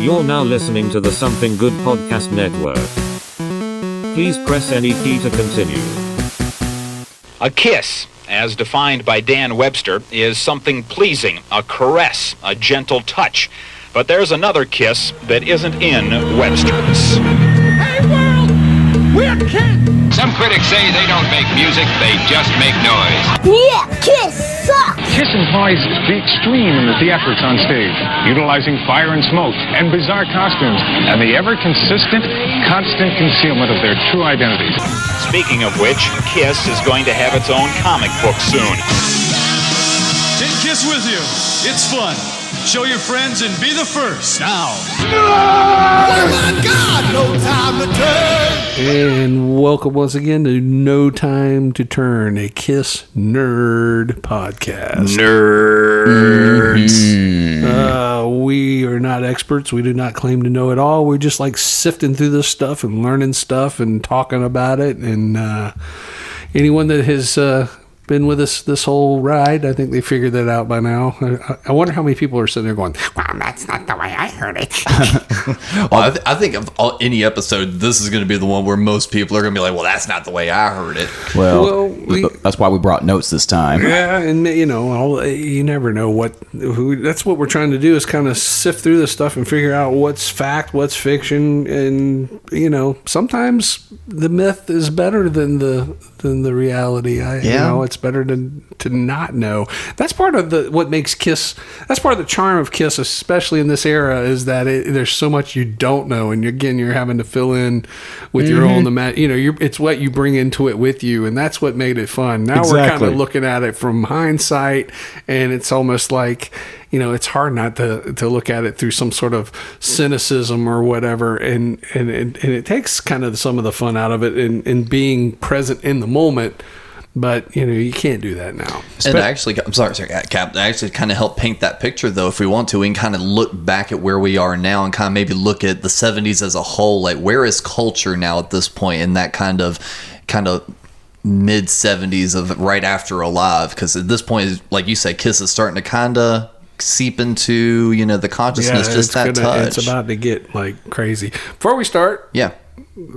You're now listening to the Something Good Podcast Network. Please press any key to continue. A kiss, as defined by Dan Webster, is something pleasing, a caress, a gentle touch. But there's another kiss that isn't in Webster's. Hey world, we're kids! Some critics say they don't make music, they just make noise. Yeah, Kiss sucks! Kiss implies the extreme in the theatrics on stage, utilizing fire and smoke and bizarre costumes, and the ever-consistent, constant concealment of their true identities. Speaking of which, Kiss is going to have its own comic book soon. Take Kiss with you. It's fun. Show your friends and be the first. Now. Oh my God, no time to turn! And welcome once again to No Time to Turn, a Kiss Nerd podcast. Nerds. We are not experts. We do not claim to know it all. We're just like sifting through this stuff and learning stuff and talking about it. And anyone that has been with us this whole ride, I think they figured that out by now. I wonder how many people are sitting there going, well, that's not the way I heard it. Well, I think of any episode, this is going to be the one where most people are going to be like, well, that's not the way I heard it. Well, that's why we brought notes this time. Yeah, and you know, you never know that's what we're trying to do, is kind of sift through this stuff and figure out what's fact, what's fiction, and you know, sometimes the myth is better than the reality. You know, it's better to not know. That's part of what makes Kiss. That's part of the charm of Kiss, especially in this era, is that there's so much you don't know, and you're having to fill in with your own. You know, it's what you bring into it with you, and that's what made it fun. Now we're kind of looking at it from hindsight, and it's almost like, you know, it's hard not to look at it through some sort of cynicism or whatever, and it takes kind of some of the fun out of it in being present in the moment. But, you know, you can't do that now. And actually, I'm sorry, Cap, actually kind of help paint that picture, though, if we want to, we can kind of look back at where we are now and kind of maybe look at the 70s as a whole. Like, where is culture now at this point in that kind of mid 70s of right after Alive? Because at this point, like you said, Kiss is starting to kind of seep into, you know, the consciousness, just that touch. It's about to get like crazy. Before we start,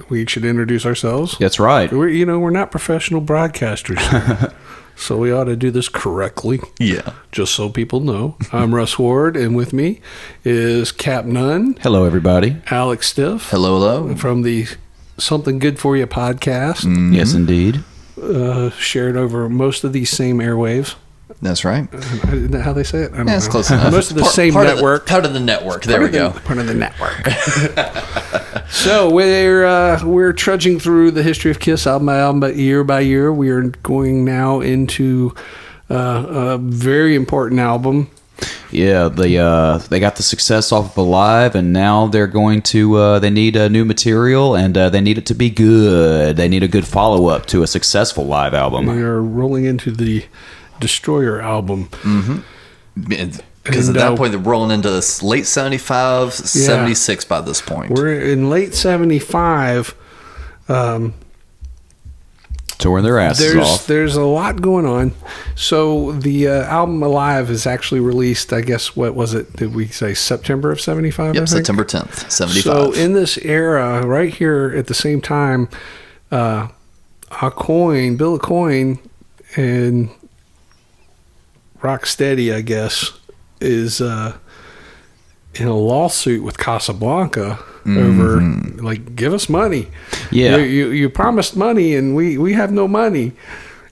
we should introduce ourselves. That's right. We're not professional broadcasters, so we ought to do this correctly. Yeah. Just so people know. I'm Russ Ward, and with me is Cap Nunn. Hello, everybody. Alex Stiff. Hello. From the Something Good For You podcast. Mm-hmm. Yes, indeed. Shared over most of these same airwaves. That's right. Isn't that how they say it? I don't know. That's close enough. Most of the same network. Part of the network. There we go. Part of the network. So we're trudging through the history of Kiss album by album, but year by year. We are going now into a very important album. Yeah, they got the success off of Alive, and now they're going to they need new material, and they need it to be good. They need a good follow up to a successful live album. We are rolling into the Destroyer album. Because at that point, they're rolling into late 75, 76 by this point. We're in late 75. So we're in their asses off. There's a lot going on. So the album Alive is actually released, I guess, what was it? Did we say September of 75? Yep, September 10th, 75. So in this era, right here at the same time, Bill Aucoin, and Rocksteady, I guess, is in a lawsuit with Casablanca over, like, give us money. Yeah. You promised money, and we have no money.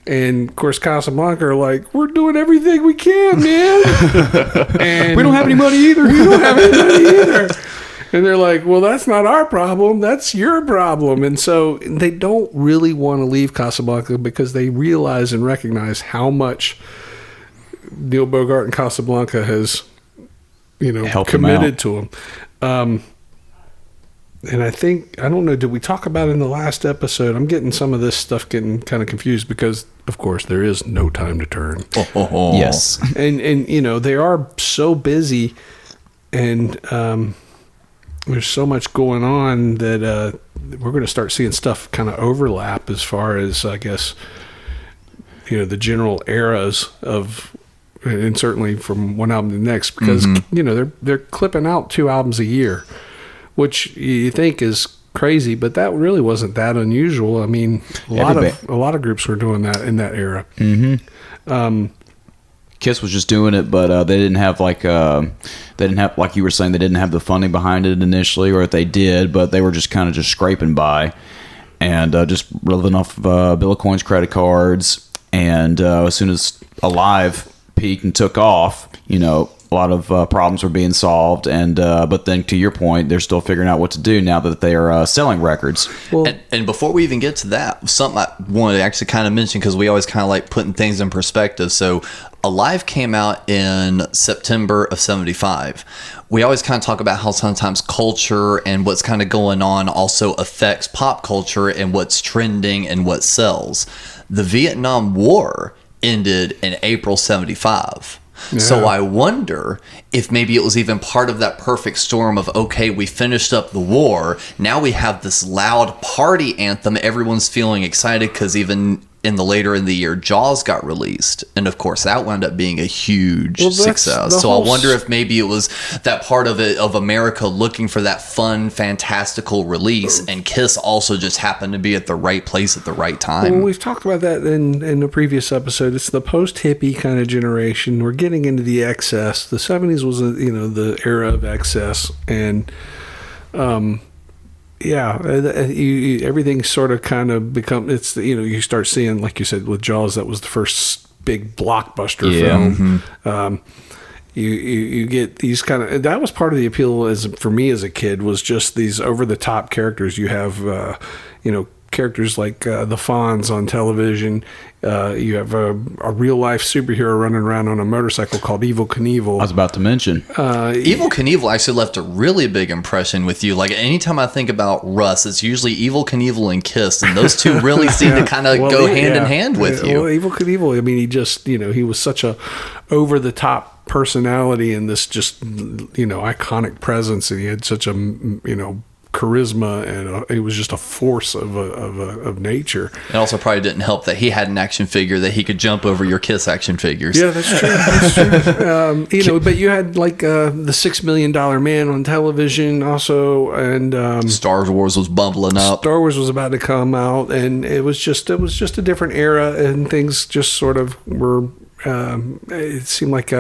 And, of course, Casablanca are like, we're doing everything we can, man. And we don't have any money either. We don't have any money either. And they're like, well, that's not our problem. That's your problem. And so they don't really want to leave Casablanca because they realize and recognize how much Neil Bogart and Casablanca has, committed to them. And I don't know, did we talk about it in the last episode? I'm getting some of this stuff getting kind of confused because, of course, there is no time to turn. Yes. And they are so busy, and there's so much going on that we're going to start seeing stuff kind of overlap as far as, I guess, the general eras of and certainly from one album to the next, because they're clipping out 2 albums a year, which you think is crazy, but that really wasn't that unusual. I mean, a lot of groups were doing that in that era. Kiss was just doing it, but they didn't have like you were saying, they didn't have the funding behind it initially, or if they did, but they were just kind of just scraping by and just living off Bill Coin's credit cards. And as soon as Alive peaked and took off, a lot of problems were being solved, and but then to your point, they're still figuring out what to do now that they are selling records. Well, and before we even get to that, something I wanted to actually kind of mention, because we always kind of like putting things in perspective. So Alive came out in September of 75. We always kind of talk about how sometimes culture and what's kind of going on also affects pop culture and what's trending and what sells. The Vietnam War ended in April 75. Yeah. So I wonder if maybe it was even part of that perfect storm of, okay, we finished up the war. Now we have this loud party anthem. Everyone's feeling excited because even in the year, Jaws got released. And of course, that wound up being a huge success. So I wonder if maybe it was that part of it, of America looking for that fun, fantastical release. And Kiss also just happened to be at the right place at the right time. Well, we've talked about that in the previous episode. It's the post-hippie kind of generation. We're getting into the excess. The 70s was, the era of excess. And, everything sort of kind of you start seeing, like you said, with Jaws, that was the first big blockbuster film. Mm-hmm. You get these kind of, that was part of the appeal for me as a kid, was just these over the top characters. You have, characters like the Fonz on television. You have a real life superhero running around on a motorcycle called Evel Knievel. I was about to mention. Evel Knievel actually left a really big impression with you. Like anytime I think about Russ, it's usually Evel Knievel and Kiss, and those two really seem to kind of go hand in hand with you. Well, Evel Knievel, I mean, he just, he was such a over the top personality and this just, iconic presence, and he had such a, charisma, and it was just a force of nature. It also probably didn't help that he had an action figure that he could jump over your Kiss action figures. Yeah, that's true. But you had like the $6 Million Man on television also, and Star Wars was bubbling up. Star Wars was about to come out, and it was just a different era, and things just sort of were. It seemed like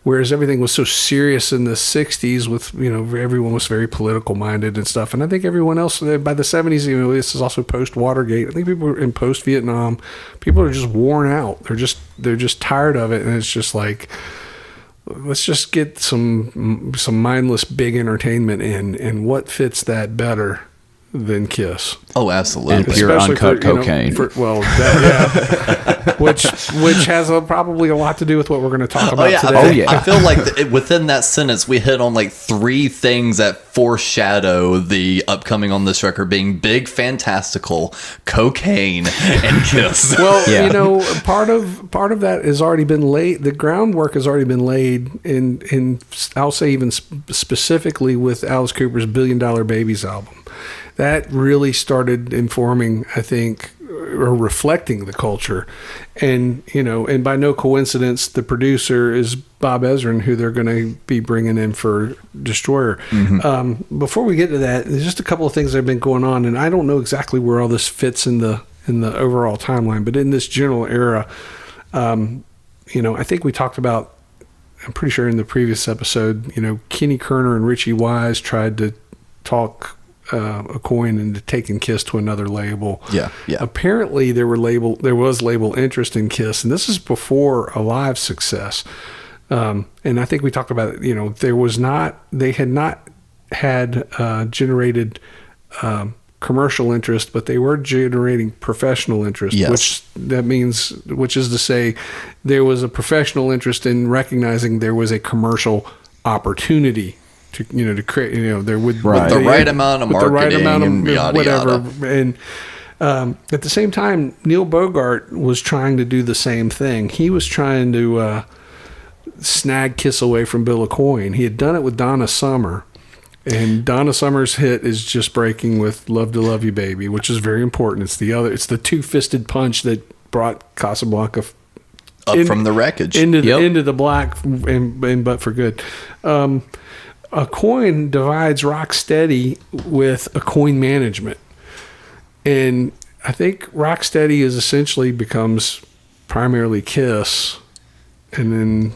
whereas everything was so serious in the 60s with, everyone was very political minded and stuff. And I think everyone else by the 70s, this is also post Watergate. I think people were in post Vietnam. People are just worn out. They're just tired of it. And it's just like, let's just get some mindless big entertainment in. And what fits that better than Kiss? Oh, absolutely. And pure uncut cocaine. Which has probably a lot to do with what we're going to talk about today. I feel like within that sentence, we hit on like 3 things that foreshadow the upcoming on this record being big, fantastical, cocaine, and Kiss. Well, part of that has already been laid. The groundwork has already been laid in I'll say even specifically with Alice Cooper's $1 Billion Babies album. That really started informing, I think, or reflecting the culture. And, and by no coincidence, the producer is Bob Ezrin, who they're going to be bringing in for Destroyer. Mm-hmm. Before we get to that, there's just a couple of things that have been going on, and I don't know exactly where all this fits in the overall timeline, but in this general era, I think we talked about, I'm pretty sure in the previous episode, Kenny Kerner and Richie Wise tried to talk a coin into taking Kiss to another label. Yeah. Apparently there was label interest in Kiss, and this is before Alive's success. And I think we talked about it. They had not had generated commercial interest, but they were generating professional interest. Yes. which is to say, there was a professional interest in recognizing there was a commercial opportunity to create, there would with the right amount of marketing, and yada, whatever. Yada. And at the same time, Neil Bogart was trying to do the same thing. He was trying to snag Kiss away from Bill Coin. He had done it with Donna Summer, and Donna Summer's hit is Just Breaking with Love to Love You Baby, which is very important. It's the two-fisted punch that brought Casablanca up from the wreckage into the black, and but for good. A coin divides Rocksteady with a coin management, and I think Rocksteady is essentially becomes primarily Kiss, and then,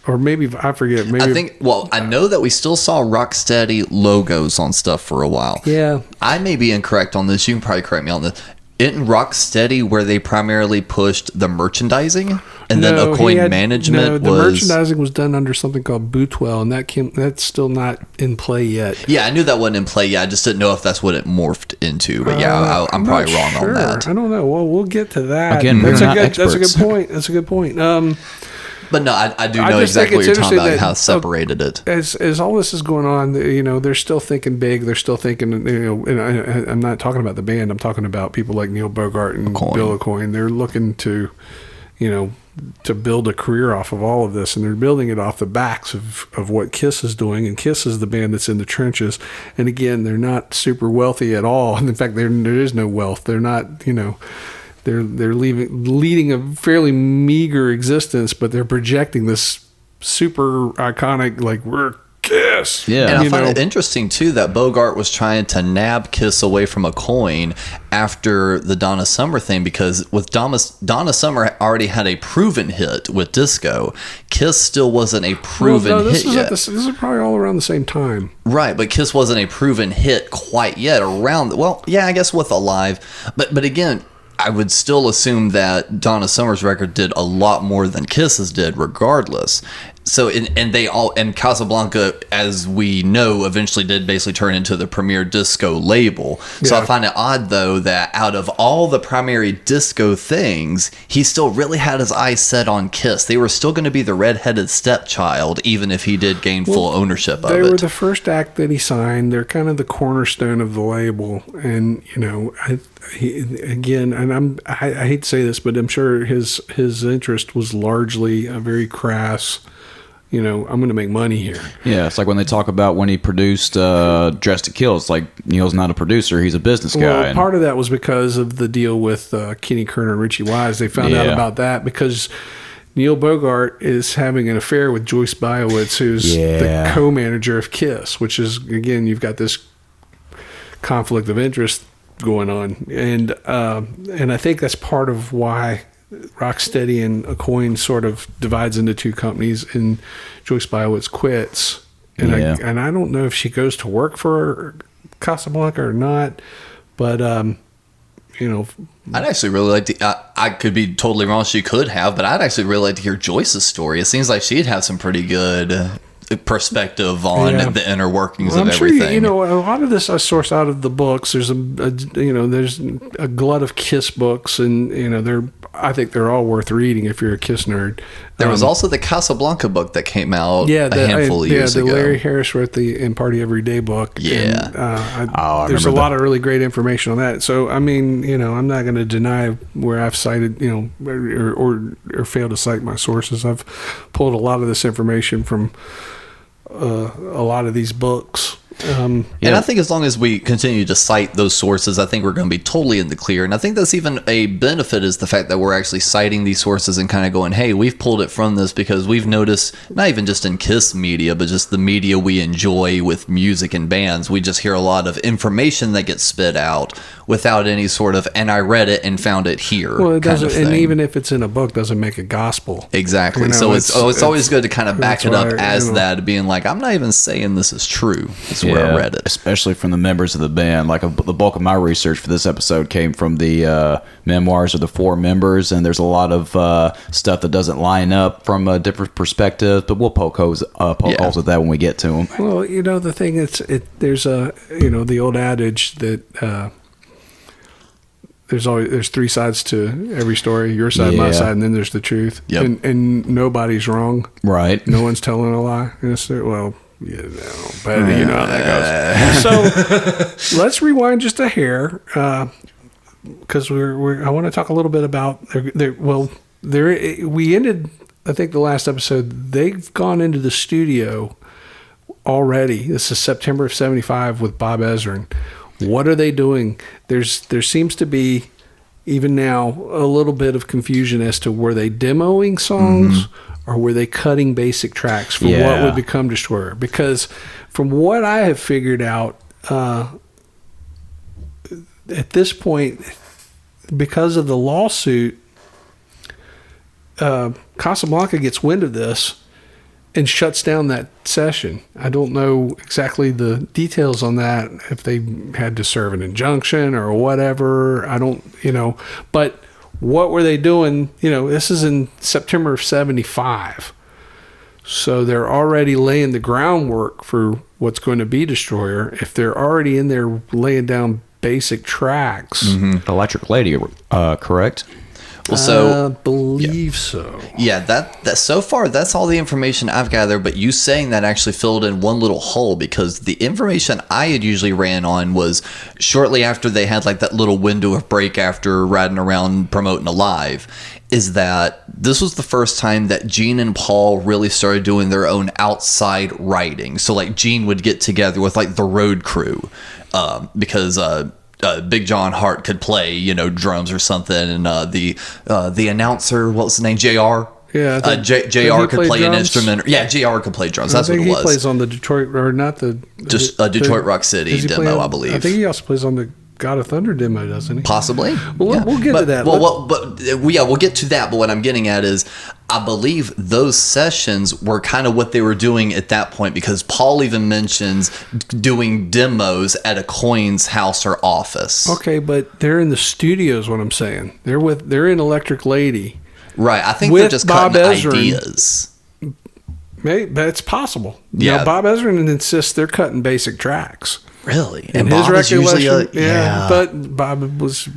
or maybe I forget. Maybe I think. Well, I know that we still saw Rocksteady logos on stuff for a while. Yeah, I may be incorrect on this. You can probably correct me on this. Isn't Rocksteady where they primarily pushed the merchandising, and then a coin management? No, the merchandising was done under something called Bootwell, and that's still not in play yet. Yeah, I knew that wasn't in play yet. I just didn't know if that's what it morphed into. But yeah, I'm probably wrong on that. I don't know. Well, we'll get to that. Again, that's a good point. That's a good point. But no, I do know exactly what you're talking about, how separated it. As all this is going on, they're still thinking big. They're still thinking, and I'm not talking about the band. I'm talking about people like Neil Bogart and Bill Aucoin. They're looking to, to build a career off of all of this, and they're building it off the backs of what Kiss is doing. And Kiss is the band that's in the trenches. And again, they're not super wealthy at all. And in fact, there is no wealth. They're not, They're leading a fairly meager existence, but they're projecting this super iconic, like, we're Kiss. Yeah. And I find it interesting, too, that Bogart was trying to nab Kiss away from a coin after the Donna Summer thing, because with Donna Summer already had a proven hit with Disco. Kiss still wasn't a proven hit yet. This is probably all around the same time. Right, but Kiss wasn't a proven hit quite yet I guess with Alive. But again, I would still assume that Donna Summer's record did a lot more than Kiss's did, regardless. So, and Casablanca, as we know, eventually did basically turn into the premier disco label. So I find it odd, though, that out of all the primary disco things, he still really had his eyes set on Kiss. They were still going to be the redheaded stepchild, even if he did gain full ownership of it. They were the first act that he signed. They're kind of the cornerstone of the label. And, I hate to say this, but I'm sure his interest was largely a very crass, I'm going to make money here. Yeah, it's like when they talk about when he produced Dressed to Kill. It's like Neil's not a producer; he's a business guy. Well, part of that was because of the deal with Kenny Kerner and Richie Wise. They found out about that because Neil Bogart is having an affair with Joyce Biowitz, who's the co-manager of Kiss. Which is, again, you've got this conflict of interest going on, and I think that's part of why Rocksteady and Aucoin sort of divides into two companies, and Joyce Biowitz quits, and I don't know if she goes to work for Casablanca or not, but I'd actually really like to. I could be totally wrong. She could have, but I'd actually really like to hear Joyce's story. It seems like she'd have some pretty good perspective on the inner workings of everything. Sure, a lot of this I source out of the books. There's there's a glut of Kiss books, and I think they're all worth reading if you're a Kiss nerd. There was also the Casablanca book that came out a handful of years ago. Yeah, Larry Harris wrote the In Party Every Day book. Yeah. And, there's a lot of really great information on that. So, I'm not going to deny where I've cited, or failed to cite my sources. I've pulled a lot of this information from a lot of these books. And I think as long as we continue to cite those sources, I think we're going to be totally in the clear. And I think that's even a benefit, is the fact that we're actually citing these sources and kind of going, hey, we've pulled it from this, because we've noticed, not even just in Kiss media, but just the media we enjoy with music and bands, we just hear a lot of information that gets spit out without any sort of, and I read it and found it here. Well, it doesn't, and even if it's in a book, doesn't make it gospel. Exactly. So it's always good to kind of back it up as that, being like, I'm not even saying this is true. It's where I read it. Especially from the members of the band. Like the bulk of my research for this episode came from the memoirs of the four members, and there's a lot of stuff that doesn't line up from a different perspective, but we'll poke holes at that when we get to them. Well, the thing is, there's the old adage that there's three sides to every story: your side, my side, and then there's the truth. Yep. And nobody's wrong. Right. No one's telling a lie. Well, but you know how that goes. So let's rewind just a hair, because I want to talk a little bit about we ended, I think, the last episode. They've gone into the studio already. This is September of '75 with Bob Ezrin. What are they doing? There seems to be, even now, a little bit of confusion as to were they demoing songs or were they cutting basic tracks for what would become Destroyer? Because from what I have figured out, at this point, because of the lawsuit, Casablanca gets wind of this and shuts down that session. I don't know exactly the details on that, if they had to serve an injunction or whatever. I don't, but what were they doing? This is in September of 75. So they're already laying the groundwork for what's going to be Destroyer. If they're already in there laying down basic tracks. Electric Lady, correct? Well, so I believe so. Yeah, that so far that's all the information I've gathered. But you saying that actually filled in one little hole, because the information I had usually ran on was shortly after they had like that little window of break after riding around promoting Alive, is that this was the first time that Gene and Paul really started doing their own outside writing. So like Gene would get together with like the road crew, because Big John Hart could play, drums or something, and the announcer, what was his name, JR? Yeah, JR could play an instrument. Yeah, JR could play drums. That's what it was. He plays on the Detroit, or not the Detroit Rock City demo, I believe. I think he also plays on the God of Thunder demo, doesn't he? Possibly. Well, we'll get to that. We'll get to that. But what I'm getting at is, I believe those sessions were kind of what they were doing at that point, because Paul even mentions doing demos at a Coin's house or office. Okay, but they're in the studios. What I'm saying, they're in Electric Lady. Right. I think with they're just Bob cutting Ezrin. ideas. Maybe that's possible. Yeah. Bob Ezrin insists they're cutting basic tracks. Really? And his recollection, but Bob was,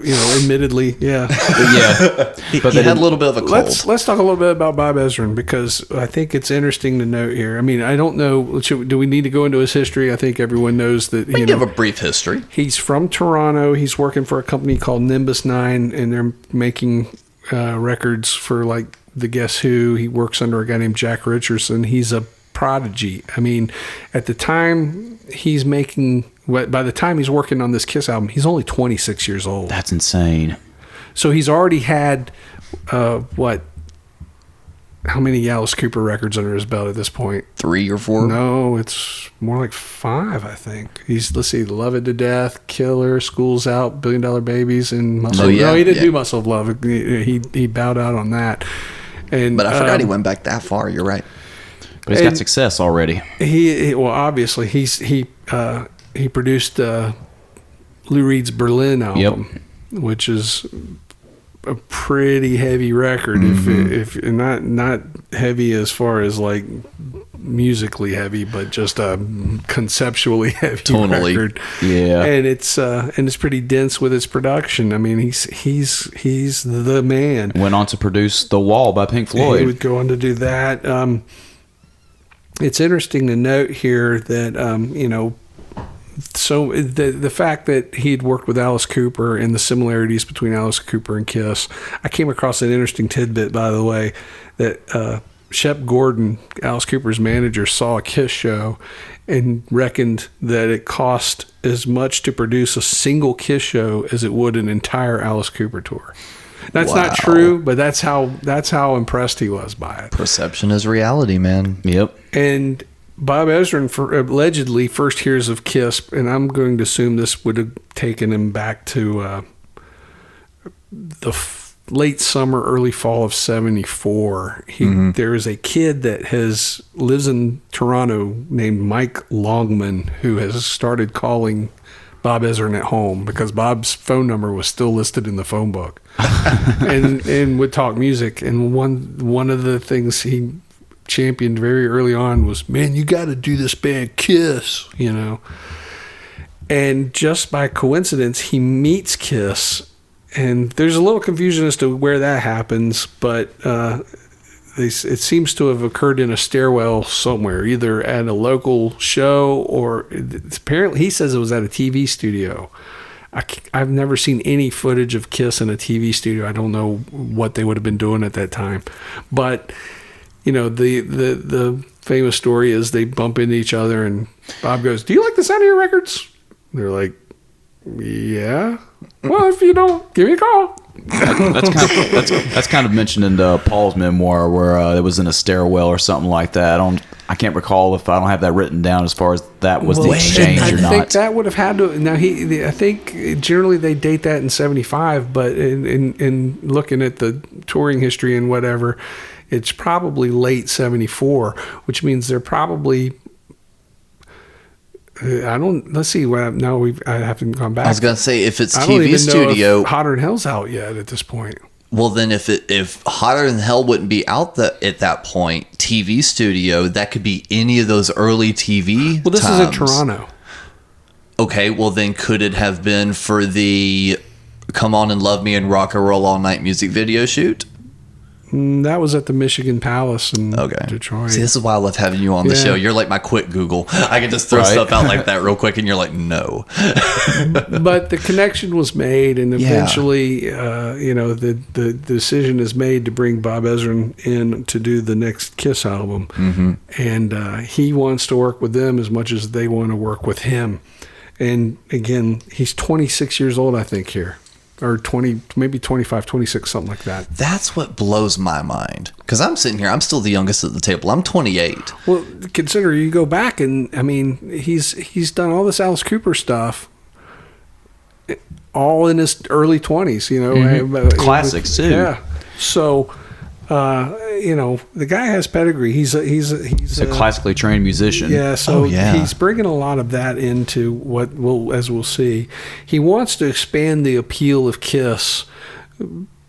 admittedly, But he had a little bit of a cold. Let's talk a little bit about Bob Ezrin, because I think it's interesting to note here. I mean, I don't know, do we need to go into his history? I think everyone knows that. We can give a brief history. He's from Toronto. He's working for a company called Nimbus 9, and they're making records for like the Guess Who. He works under a guy named Jack Richardson. He's a prodigy. I mean, at the time by the time he's working on this Kiss album, he's only 26 years old. That's insane. So he's already had how many Alice Cooper records under his belt at this point? 3 or 4? No, it's more like 5, I think. Let's see, Love It to Death, Killer, School's Out, $1 Billion Babies, and Muscle. No, he didn't do Muscle of Love. He bowed out on that. But I forgot he went back that far. You're right. But he's got success already. Obviously he produced Lou Reed's Berlin album, which is a pretty heavy record. If not heavy as far as like musically heavy, but just a conceptually heavy record. Yeah, and it's pretty dense with its production. I mean, he's the man. Went on to produce The Wall by Pink Floyd. He would go on to do that. It's interesting to note here that, so the fact that he'd worked with Alice Cooper and the similarities between Alice Cooper and Kiss, I came across an interesting tidbit, by the way, that Shep Gordon, Alice Cooper's manager, saw a Kiss show and reckoned that it cost as much to produce a single Kiss show as it would an entire Alice Cooper tour. That's not true, but that's how impressed he was by it. Perception is reality, man. Yep. And Bob Ezrin allegedly first hears of Kiss, and I'm going to assume this would have taken him back to the late summer, early fall of 74. There is a kid that lives in Toronto named Mike Longman, who has started calling Bob Ezrin at home because Bob's phone number was still listed in the phone book, and would talk music. And one of the things he championed very early on was, man, you got to do this band Kiss, And just by coincidence, he meets Kiss, and there's a little confusion as to where that happens, but it seems to have occurred in a stairwell somewhere, either at a local show or apparently he says it was at a TV studio. I've never seen any footage of Kiss in a TV studio. I don't know what they would have been doing at that time, but the famous story is they bump into each other and Bob goes, "Do you like the sound of your records?" They're like, "Yeah." Well, if you don't, give me a call. That's kind of mentioned in Paul's memoir, where it was in a stairwell or something like that. I can't recall if I don't have that written down as far as that was the exchange or not. I think that would have had to. Now I think generally they date that in '75, but in looking at the touring history and whatever, it's probably late '74, which means they're probably. Let's see. I haven't gone back. I was gonna say if it's I don't TV even studio, know if Hotter Than Hell's out yet at this point. well then if Hotter Than Hell wouldn't be out at that point, TV studio, that could be any of those early TV. Well, this times. is in Toronto. Okay, well then could it have been for the Come On and Love Me and Rock and Roll All Night music video shoot? That was at the Michigan Palace in Detroit. See, this is why I love having you on the show. You're like my quick Google. I can just throw stuff out like that real quick, and you're like, no. But the connection was made, and eventually, the decision is made to bring Bob Ezrin in to do the next Kiss album. Mm-hmm. And he wants to work with them as much as they want to work with him. And again, he's 26 years old, I think, here. Or 20, maybe 25, 26, something like that. That's what blows my mind. Because I'm sitting here, I'm still the youngest at the table. I'm 28. Well, consider you go back and, I mean, he's done all this Alice Cooper stuff all in his early 20s, you know. Mm-hmm. Classics, too. Yeah. So, the guy has pedigree. He's a classically trained musician. Yeah, so he's bringing a lot of that into what as we'll see. He wants to expand the appeal of Kiss,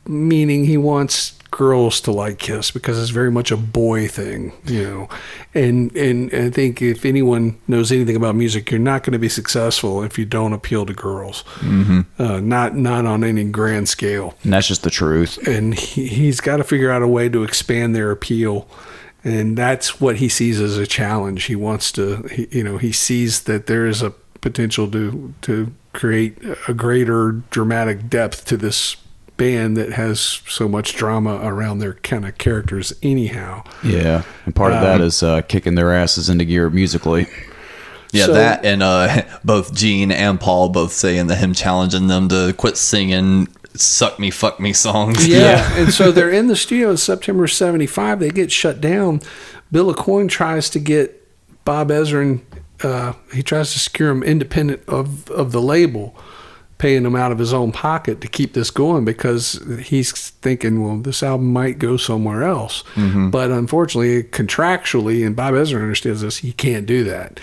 meaning he wants girls to like Kiss because it's very much a boy thing, you know. And I think if anyone knows anything about music, you're not going to be successful if you don't appeal to girls. Mm-hmm. Not on any grand scale. And that's just the truth. And he's got to figure out a way to expand their appeal. And that's what he sees as a challenge. He wants to, he sees that there is a potential to create a greater dramatic depth to this band that has so much drama around their kind of characters anyhow. Yeah, and part of that is kicking their asses into gear musically. Yeah, so, that and both Gene and Paul both saying that him challenging them to quit singing "Suck Me, Fuck Me" songs. Yeah, and so they're in the studio in September '75. They get shut down. Bill Aucoin tries to get Bob Ezrin. He tries to secure him independent of the label, paying him out of his own pocket to keep this going because he's thinking, well, this album might go somewhere else. Mm-hmm. But unfortunately, contractually, and Bob Ezrin understands this, he can't do that.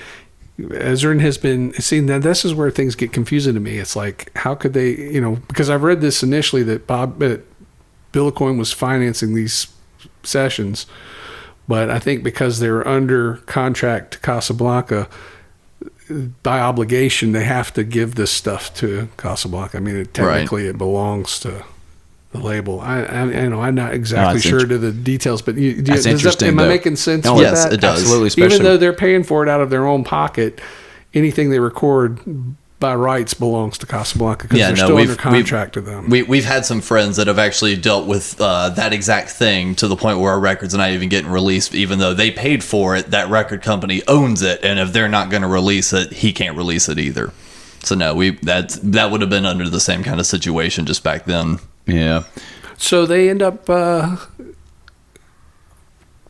Ezrin has been, see, now this is where things get confusing to me. It's like, how could they, because I've read this initially that Bill Aucoin was financing these sessions, but I think because they're under contract to Casablanca, by obligation, they have to give this stuff to Casablanca. I mean, technically it belongs to the label. I'm not exactly sure to the details, but that's interesting. Am I making sense with yes, that? It does. Absolutely. Even though they're paying for it out of their own pocket, anything they record by rights belongs to Casablanca because they're still under contract to them. We've had some friends that have actually dealt with that exact thing to the point where our record's not even getting released, even though they paid for it. That record company owns it, and if they're not going to release it, he can't release it either. So no, that would have been under the same kind of situation just back then. Yeah. So they end up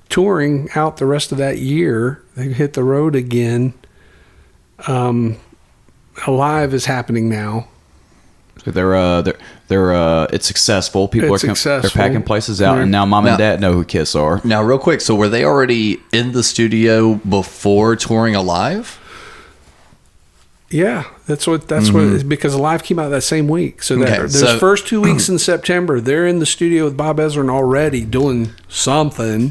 touring out the rest of that year. They hit the road again. Alive is happening now. So they're it's successful. People they're packing places out, and now Mom and Dad know who Kiss are. Now, real quick, so were they already in the studio before touring Alive? Yeah, that's what because Alive came out that same week. So those first 2 weeks in September, they're in the studio with Bob Ezrin already doing something.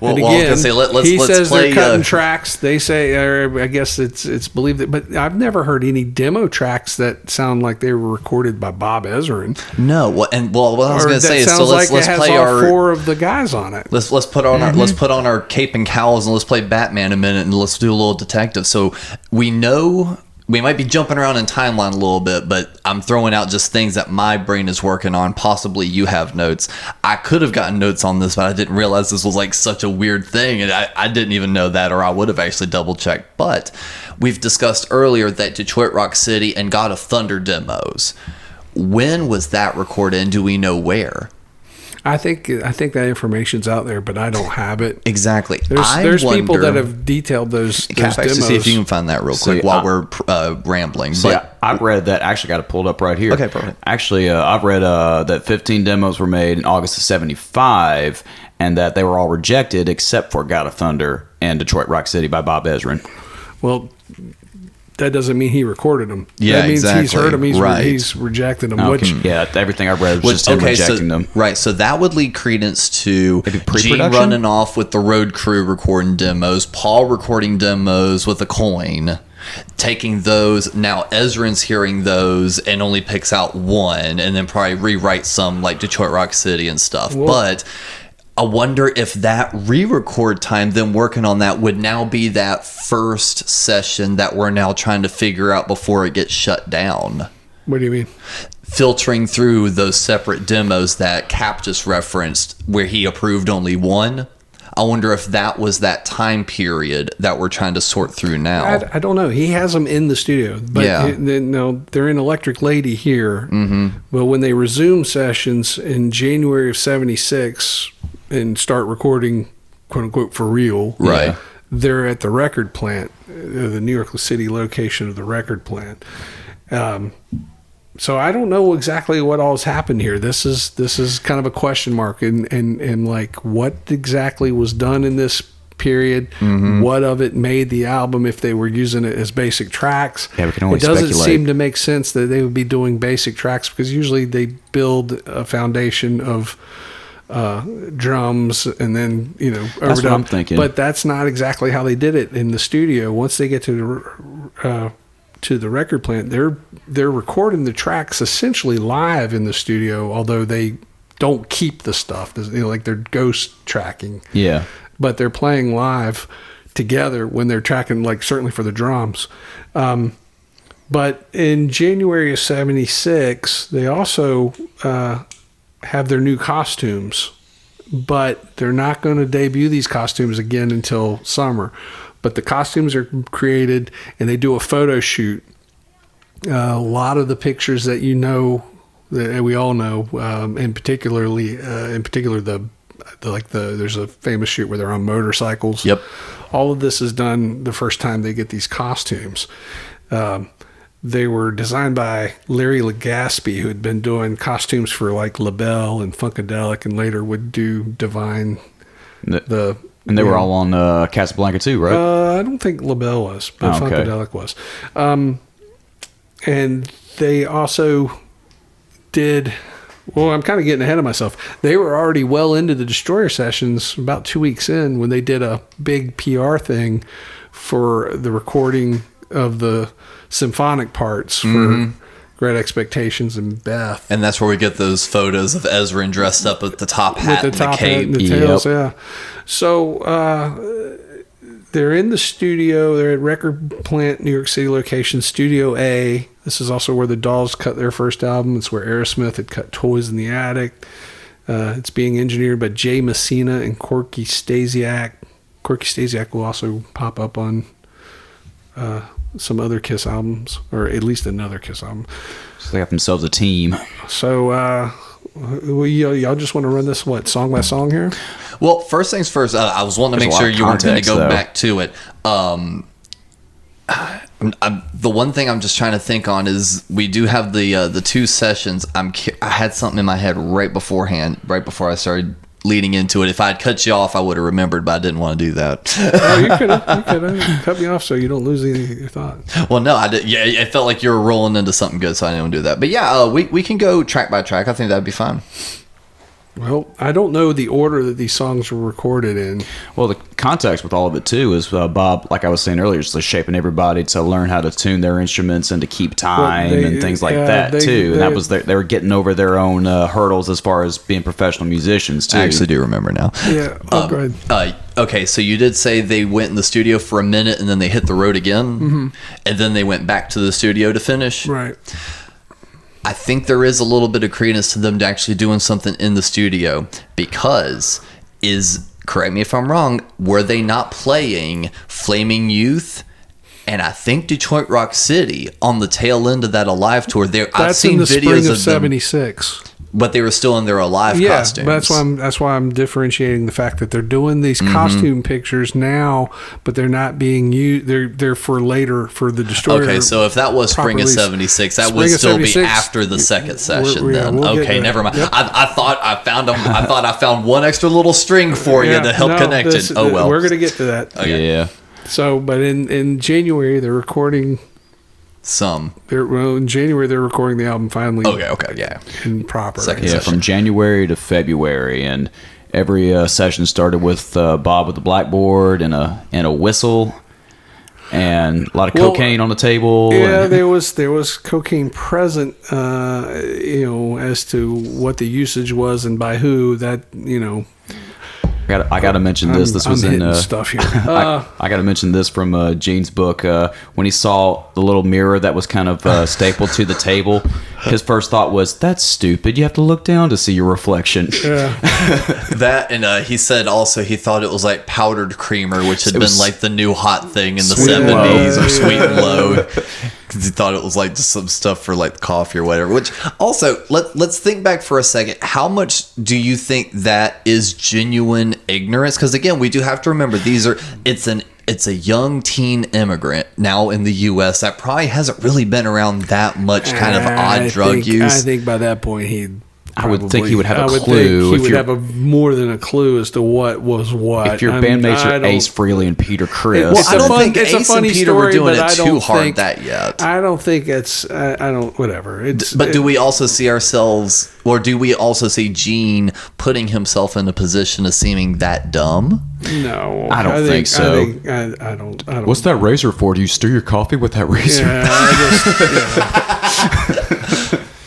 Well, and again, let's he says play, they're cutting tracks. They say, or I guess it's believed that, but I've never heard any demo tracks that sound like they were recorded by Bob Ezrin. No, what I was going to say is, so let's play all four of the guys on it. Let's put on our cape and cowls and let's play Batman a minute and let's do a little detective. So we know. We might be jumping around in timeline a little bit, but I'm throwing out just things that my brain is working on. Possibly you have notes. I could have gotten notes on this, but I didn't realize this was like such a weird thing. And I didn't even know that, or I would have actually double checked. But we've discussed earlier that Detroit Rock City and God of Thunder demos when was that recorded, and do we know where? I think that information's out there, but I don't have it. Exactly. There's people that have detailed those Cap, demos. see if you can find that real quick while we're rambling. But I've read that. Actually, got it pulled up right here. Okay, perfect. Actually, I've read that 15 demos were made in August of '75, and that they were all rejected except for "God of Thunder" and "Detroit Rock City" by Bob Ezrin. Well, that doesn't mean he recorded them. Yeah, that means exactly. he's heard them. Right. He's rejected them. Everything I've read was just him rejecting them. Right, so that would lead credence to Gene running off with the road crew recording demos, Paul recording demos with a coin, taking those. Now Ezrin's hearing those and only picks out one, and then probably rewrites some like Detroit Rock City and stuff. Well, but I wonder if that re-record time, them working on that, would now be that first session that we're now trying to figure out before it gets shut down. What do you mean? Filtering through those separate demos that Cap just referenced, where he approved only one. I wonder if that was that time period that we're trying to sort through now. I don't know. He has them in the studio, but they're in Electric Lady here. Mm-hmm. But when they resume sessions in January of '76 and start recording, quote unquote, for real, right? They're at the record plant, the New York City location of the record plant. So I don't know exactly what all has happened here. This is kind of a question mark, and like what exactly was done in this period. Mm-hmm. What of it made the album if they were using it as basic tracks? Yeah, we can only It doesn't speculate. seem to make sense that they would be doing basic tracks, because usually they build a foundation of drums and then That's what I'm thinking. But that's not exactly how they did it in the studio. Once they get to the record plant, they're recording the tracks essentially live in the studio, although they don't keep the stuff, like they're ghost tracking. Yeah, but they're playing live together when they're tracking, like certainly for the drums. But in January of '76, they also have their new costumes, but they're not going to debut these costumes again until summer. But the costumes are created, and they do a photo shoot. A lot of the pictures that that we all know, in particular, there's a famous shoot where they're on motorcycles. Yep. All of this is done the first time they get these costumes. They were designed by Larry Legaspi, who had been doing costumes for like LaBelle and Funkadelic, and later would do Divine. And they were all on Casablanca too, right? I don't think LaBelle was, but Funkadelic was. And they also did... Well, I'm kind of getting ahead of myself. They were already well into the Destroyer sessions about 2 weeks in when they did a big PR thing for the recording of the symphonic parts for Great Expectations and Beth. And that's where we get those photos of Ezrin dressed up with the top hat with the and top the cape. hat and the tails, yeah. So they're in the studio. They're at Record Plant, New York City location, Studio A. This is also where the Dolls cut their first album. It's where Aerosmith had cut Toys in the Attic. It's being engineered by Jay Messina and Corky Stasiak. Corky Stasiak will also pop up on some other Kiss albums, or at least another Kiss album. So they got themselves a team. So y'all just want to run this, song by song here? Well, first things first, I was wanting to make sure you weren't going to go back to it. The one thing I'm just trying to think on is we do have the two sessions. I had something in my head right before I started leading into it. If I'd cut you off, I would have remembered, but I didn't want to do that. Oh, you could have cut me off so you don't lose any of your thought. Well, no, I did. Yeah, it felt like you were rolling into something good, so I didn't do that. But yeah, we can go track by track. I think that'd be fine. Well, I don't know the order that these songs were recorded in. Well, the context with all of it too is Bob, like I was saying earlier, just shaping everybody to learn how to tune their instruments and to keep time and things like that too. And that was they were getting over their own hurdles as far as being professional musicians too. I actually do remember now. Yeah. Go ahead. Okay, so you did say they went in the studio for a minute and then they hit the road again, and then they went back to the studio to finish. Right. I think there is a little bit of credence to them to actually doing something in the studio, because correct me if I'm wrong, were they not playing Flaming Youth and I think Detroit Rock City on the tail end of that Alive tour. I've That's seen in the videos spring of of them, '76. but they were still in their Alive costumes. That's why I'm differentiating the fact that they're doing these costume pictures now, but they're not being used. They're for later for the Destroyer. Okay, so if that was spring of '76, that would still be after the second session. Okay, never mind. Yep. I thought I found them. I thought I found one extra little string for you to help connect it. Oh well, we're gonna get to that. Okay. Yeah. So, but in January they're recording. In January they're recording the album finally. Okay, yeah. In proper. Second Yeah, session. from January to February, and every session started with Bob with the blackboard and a whistle, and a lot of cocaine on the table. Yeah, and there was cocaine present, as to what the usage was and by who. That I got to mention this. This was in stuff here. I got to mention this from Gene's book. When he saw the little mirror that was kind of stapled to the table, his first thought was, "That's stupid. You have to look down to see your reflection." Yeah. That, and he said also he thought it was like powdered creamer, which had been like the new hot thing in the 70s, or Sweet and Low. Because he thought it was like just some stuff for like coffee or whatever. Which also, let's think back for a second. How much do you think that is genuine ignorance? Because again, we do have to remember it's a young teen immigrant now in the U.S. that probably hasn't really been around that much kind of odd drug use. I think by that point I would think he would have a clue. He would have more than a clue as to what was what. If your bandmates are Ace Frehley and Peter Criss. Well, I don't think Ace and Peter were doing it too hard that yet. I don't think it's. I don't. Whatever. But do we also see ourselves, or do we also see Gene putting himself in a position of seeming that dumb? No, I don't think so. I don't. What's that razor for? Do you stir your coffee with that razor? Yeah,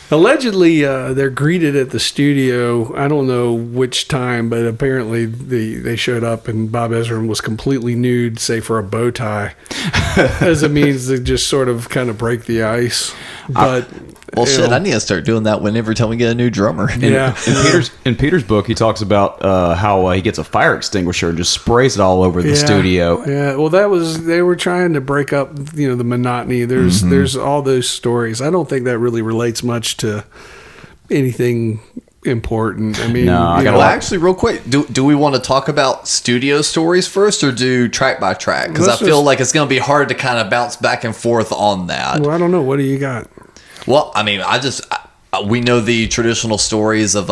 allegedly, they're greeted at the studio. I don't know which time, but apparently they showed up and Bob Ezrin was completely nude, save for a bow tie, as a means to just sort of kind of break the ice. But I need to start doing that every time we get a new drummer. In Peter's book, he talks about how he gets a fire extinguisher and just sprays it all over the studio. Yeah, well, they were trying to break up, the monotony. There's all those stories. I don't think that really relates much to anything important. I mean, actually, real quick, do we want to talk about studio stories first, or do track by track? Because I feel like it's going to be hard to kind of bounce back and forth on that. Well, I don't know. What do you got? Well, I mean, we know the traditional stories of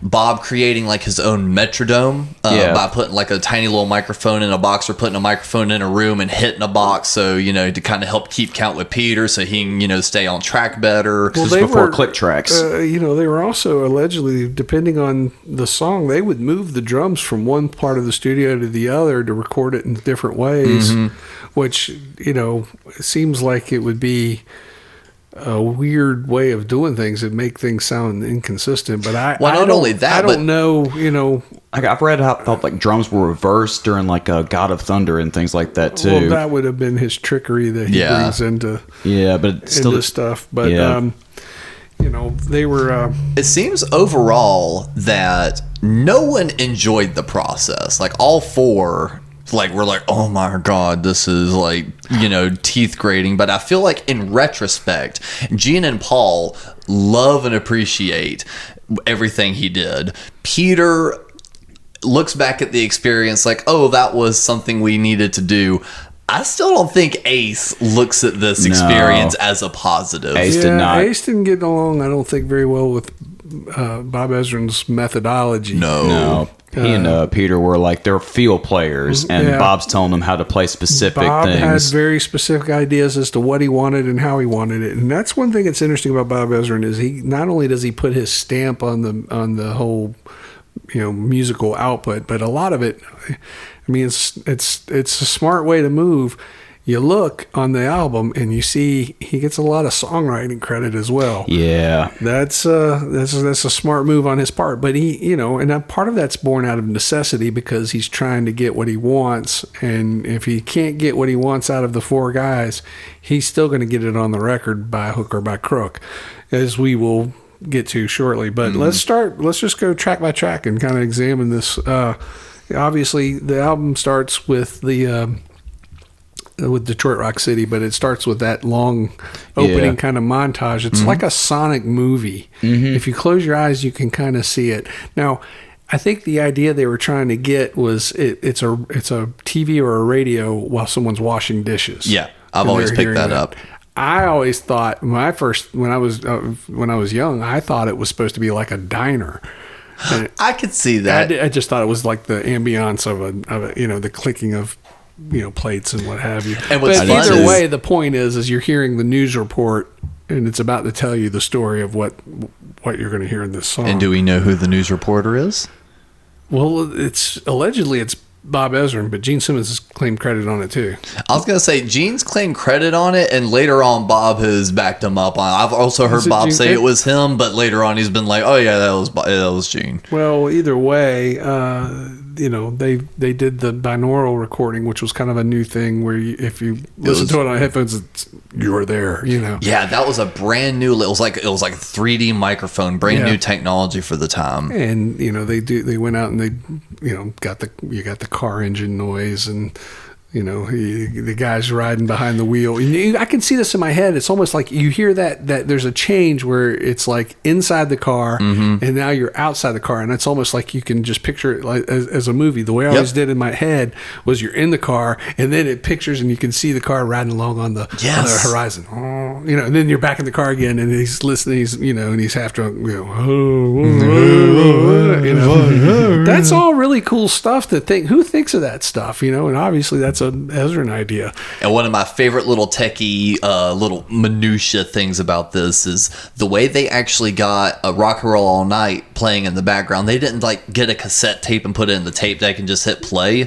Bob creating like his own metrodome by putting like a tiny little microphone in a box, or putting a microphone in a room and hitting a box, so to kind of help keep count with Peter, so he can stay on track better. Well, this before click tracks. They were also allegedly, depending on the song, they would move the drums from one part of the studio to the other to record it in different ways, which it seems like it would be a weird way of doing things and make things sound inconsistent. But I don't know. I've read how like drums were reversed during like God of Thunder and things like that too. Well, that would have been his trickery that he brings into but still into stuff. But they were. It seems overall that no one enjoyed the process. Like all four. Like we're like, oh my god, this is like teeth grating. But I feel like in retrospect, Gene and Paul love and appreciate everything he did. Peter looks back at the experience like, oh, that was something we needed to do. I still don't think Ace looks at this experience as a positive. Ace did not. Ace didn't get along, I don't think, very well with Bob Ezrin's methodology. No. He and Peter were like, they're field players, and Bob's telling them how to play specific things. Bob had very specific ideas as to what he wanted and how he wanted it, and that's one thing that's interesting about Bob Ezrin is he not only does he put his stamp on the whole musical output, but a lot of it, I mean, it's a smart way to move. You look on the album and you see he gets a lot of songwriting credit as well. Yeah, that's a smart move on his part. But he, and part of that's born out of necessity because he's trying to get what he wants. And if he can't get what he wants out of the four guys, he's still going to get it on the record by hook or by crook, as we will get to shortly. But let's just go track by track and kind of examine this. Obviously, the album starts with the with Detroit Rock City, but it starts with that long opening kind of montage. It's like a Sonic movie. If you close your eyes, you can kind of see it. Now, I think the idea they were trying to get was it's a TV or a radio while someone's washing dishes. Yeah, I've always picked that up. I always thought when I was young, I thought it was supposed to be like a diner. And I could see that. I just thought it was like the ambiance of a the clicking of plates and what have you. And but either way, the point is you're hearing the news report and it's about to tell you the story of what you're going to hear in this song. And do we know who the news reporter is? Well, it's Bob Ezrin, but Gene Simmons has claimed credit on it too. I was going to say Gene's claimed credit on it, and later on Bob has backed him up on it. I've also heard Bob say it was him, but later on he's been like, "Oh yeah, that was Gene." Well, either way, they did the binaural recording, which was kind of a new thing where if you listen to it on headphones, you were there. Yeah, that was a brand new. It was like a 3D microphone, brand new technology for the time. And they went out and they got the car engine noise and the guy's riding behind the wheel. I can see this in my head. It's almost like you hear that there's a change where it's like inside the car and now you're outside the car, and it's almost like you can just picture it like as a movie. The way I always did in my head was you're in the car and then it pictures and you can see the car riding along on the horizon. And then you're back in the car again and he's listening. And he's half drunk. That's all really cool stuff to think. Who thinks of that stuff? And obviously that's a Ezrin idea. And one of my favorite little techie little minutia things about this is the way they actually got a Rock and Roll All Night playing in the background. They didn't get a cassette tape and put it in the tape deck and just hit play.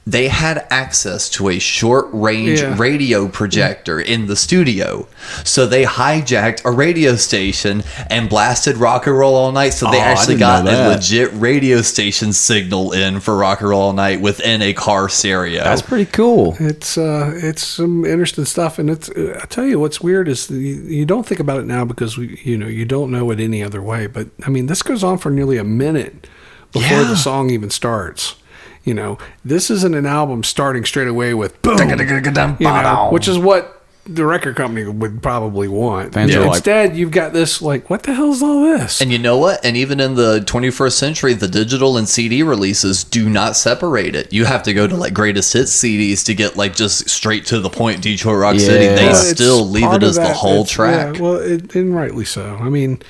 They had access to a short-range radio projector in the studio. So they hijacked a radio station and blasted Rock and Roll All Night. So they actually got a legit radio station signal in for Rock and Roll All Night within a car stereo. That's pretty cool. It's some interesting stuff. And I tell you what's weird is you don't think about it now because you don't know it any other way. But I mean, this goes on for nearly a minute before the song even starts. This isn't an album starting straight away with boom, which is what the record company would probably want. Instead, you've got this what the hell's all this? And you know what? And even in the 21st century, the digital and CD releases do not separate it. You have to go to greatest hits CDs to get just straight to the point Detroit Rock City. They still leave it as the whole track. Yeah, well, and rightly so. I mean,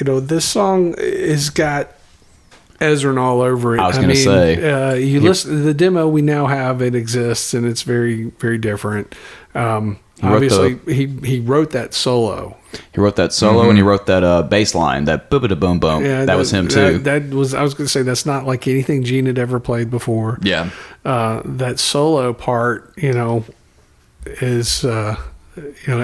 this song has got Ezrin all over it. I was going to say. You listen to the demo we now have, it exists, and it's very, very different. Obviously, he wrote that solo. He wrote that solo, and he wrote that bass line, that boom boom. Yeah, that was him too. I was going to say that's not like anything Gene had ever played before. Yeah. That solo part, is I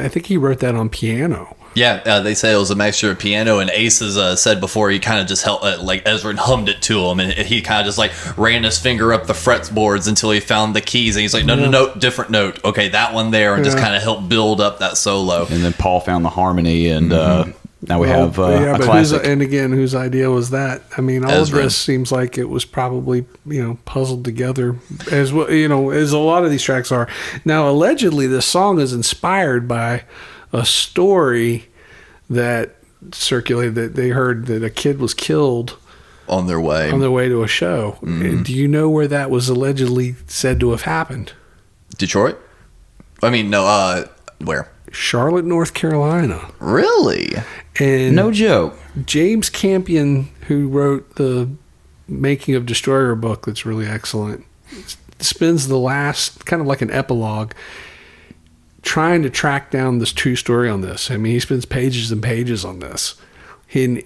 think he wrote that on piano. Yeah, they say it was a mixture of piano, and Ace has said before he kind of just held, Ezrin hummed it to him, and he kind of just ran his finger up the fretboards until he found the keys, and he's like, no, different note. Okay, that one there, and just kind of helped build up that solo. And then Paul found the harmony, and now we have a classic. And again, whose idea was that? I mean, all of this seems like it was probably puzzled together as well, as a lot of these tracks are. Now, allegedly, this song is inspired by a story that circulated that they heard that a kid was killed on their way to a show. Mm-hmm. Do you know where that was allegedly said to have happened? Detroit? I mean, no, where? Charlotte, North Carolina. Really? And no joke. James Campion, who wrote the Making of Destroyer book that's really excellent, spends the last kind of like an epilogue trying to track down this true story on this. I mean, he spends pages and pages on this. He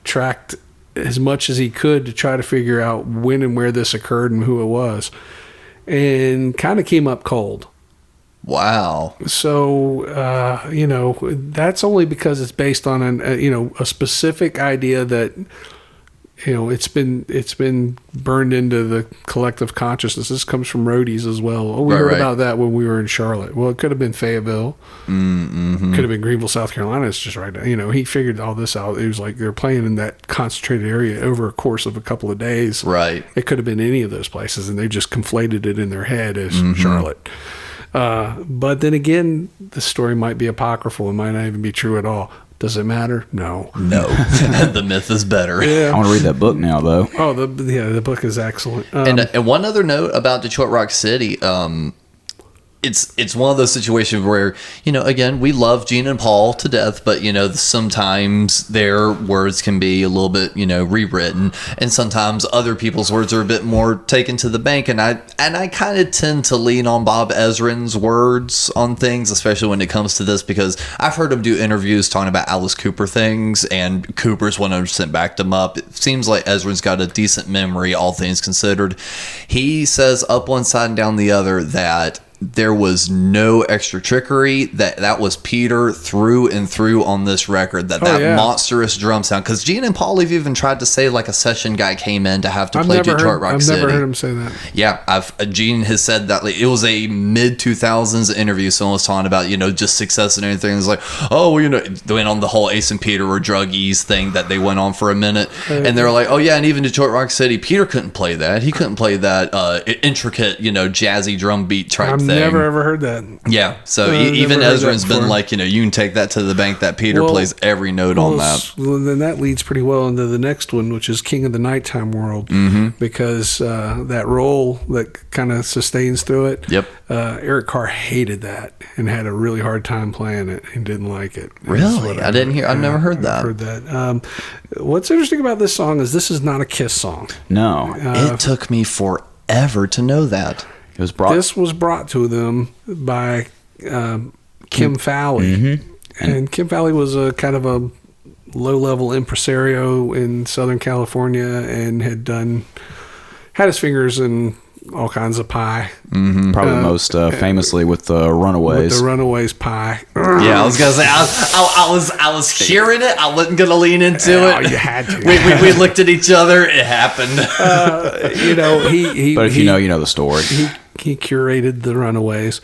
tracked as much as he could to try to figure out when and where this occurred and who it was, and kind of came up cold. Wow. So, that's only because it's based on a specific idea that it's been burned into the collective consciousness. This comes from roadies as well. Oh, we heard about that when we were in Charlotte. Well, it could have been Fayetteville. Mm-hmm. Could have been Greenville, South Carolina. It's just right now. He figured all this out. It was like they're playing in that concentrated area over a course of a couple of days. Right. It could have been any of those places, and they just conflated it in their head as Charlotte. But then again, the story might be apocryphal. It might not even be true at all. Does it matter? No. The myth is better. Yeah. I want to read that book now, though. Oh, the book is excellent. And one other note about Detroit Rock City, it's one of those situations where, again, we love Gene and Paul to death, but, sometimes their words can be a little bit, rewritten, and sometimes other people's words are a bit more taken to the bank. And I kind of tend to lean on Bob Ezrin's words on things, especially when it comes to this, because I've heard him do interviews talking about Alice Cooper things, and Cooper's 100% backed him up. It seems like Ezrin's got a decent memory, all things considered. He says up one side and down the other that there was no extra trickery, that was Peter through and through on this record, that monstrous drum sound, because Gene and Paul have even tried to say like a session guy came in to have to play Detroit Rock City. I've never heard him say that. Yeah, Gene has said that. Like, it was a mid-2000s interview, someone was talking about, just success and everything. It was like, they went on the whole Ace and Peter were druggies thing that they went on for a minute, and they were like, oh yeah, and even Detroit Rock City, Peter couldn't play that. He couldn't play that intricate, jazzy drum beat type thing. Never ever heard that. Yeah, so even Ezra's been like, you can take that to the bank, that Peter plays every note on that. Well, then that leads pretty well into the next one, which is King of the Nighttime World, because that role that kind of sustains through it. Yep. Eric Carr hated that and had a really hard time playing it and didn't like it. Really? I didn't hear. I've never heard that. Heard that. What's interesting about this song is this is not a Kiss song. No. It took me forever to know that. This was brought to them by Kim Fowley. And Kim Fowley was a kind of a low-level impresario in Southern California and had his fingers in all kinds of pie. Probably most famously with the Runaways. With the Runaways pie. Yeah, I was gonna say I was hearing it. I wasn't gonna lean into it. Oh, you had to. We looked at each other. It happened. He. But if you know the story. He curated the Runaways,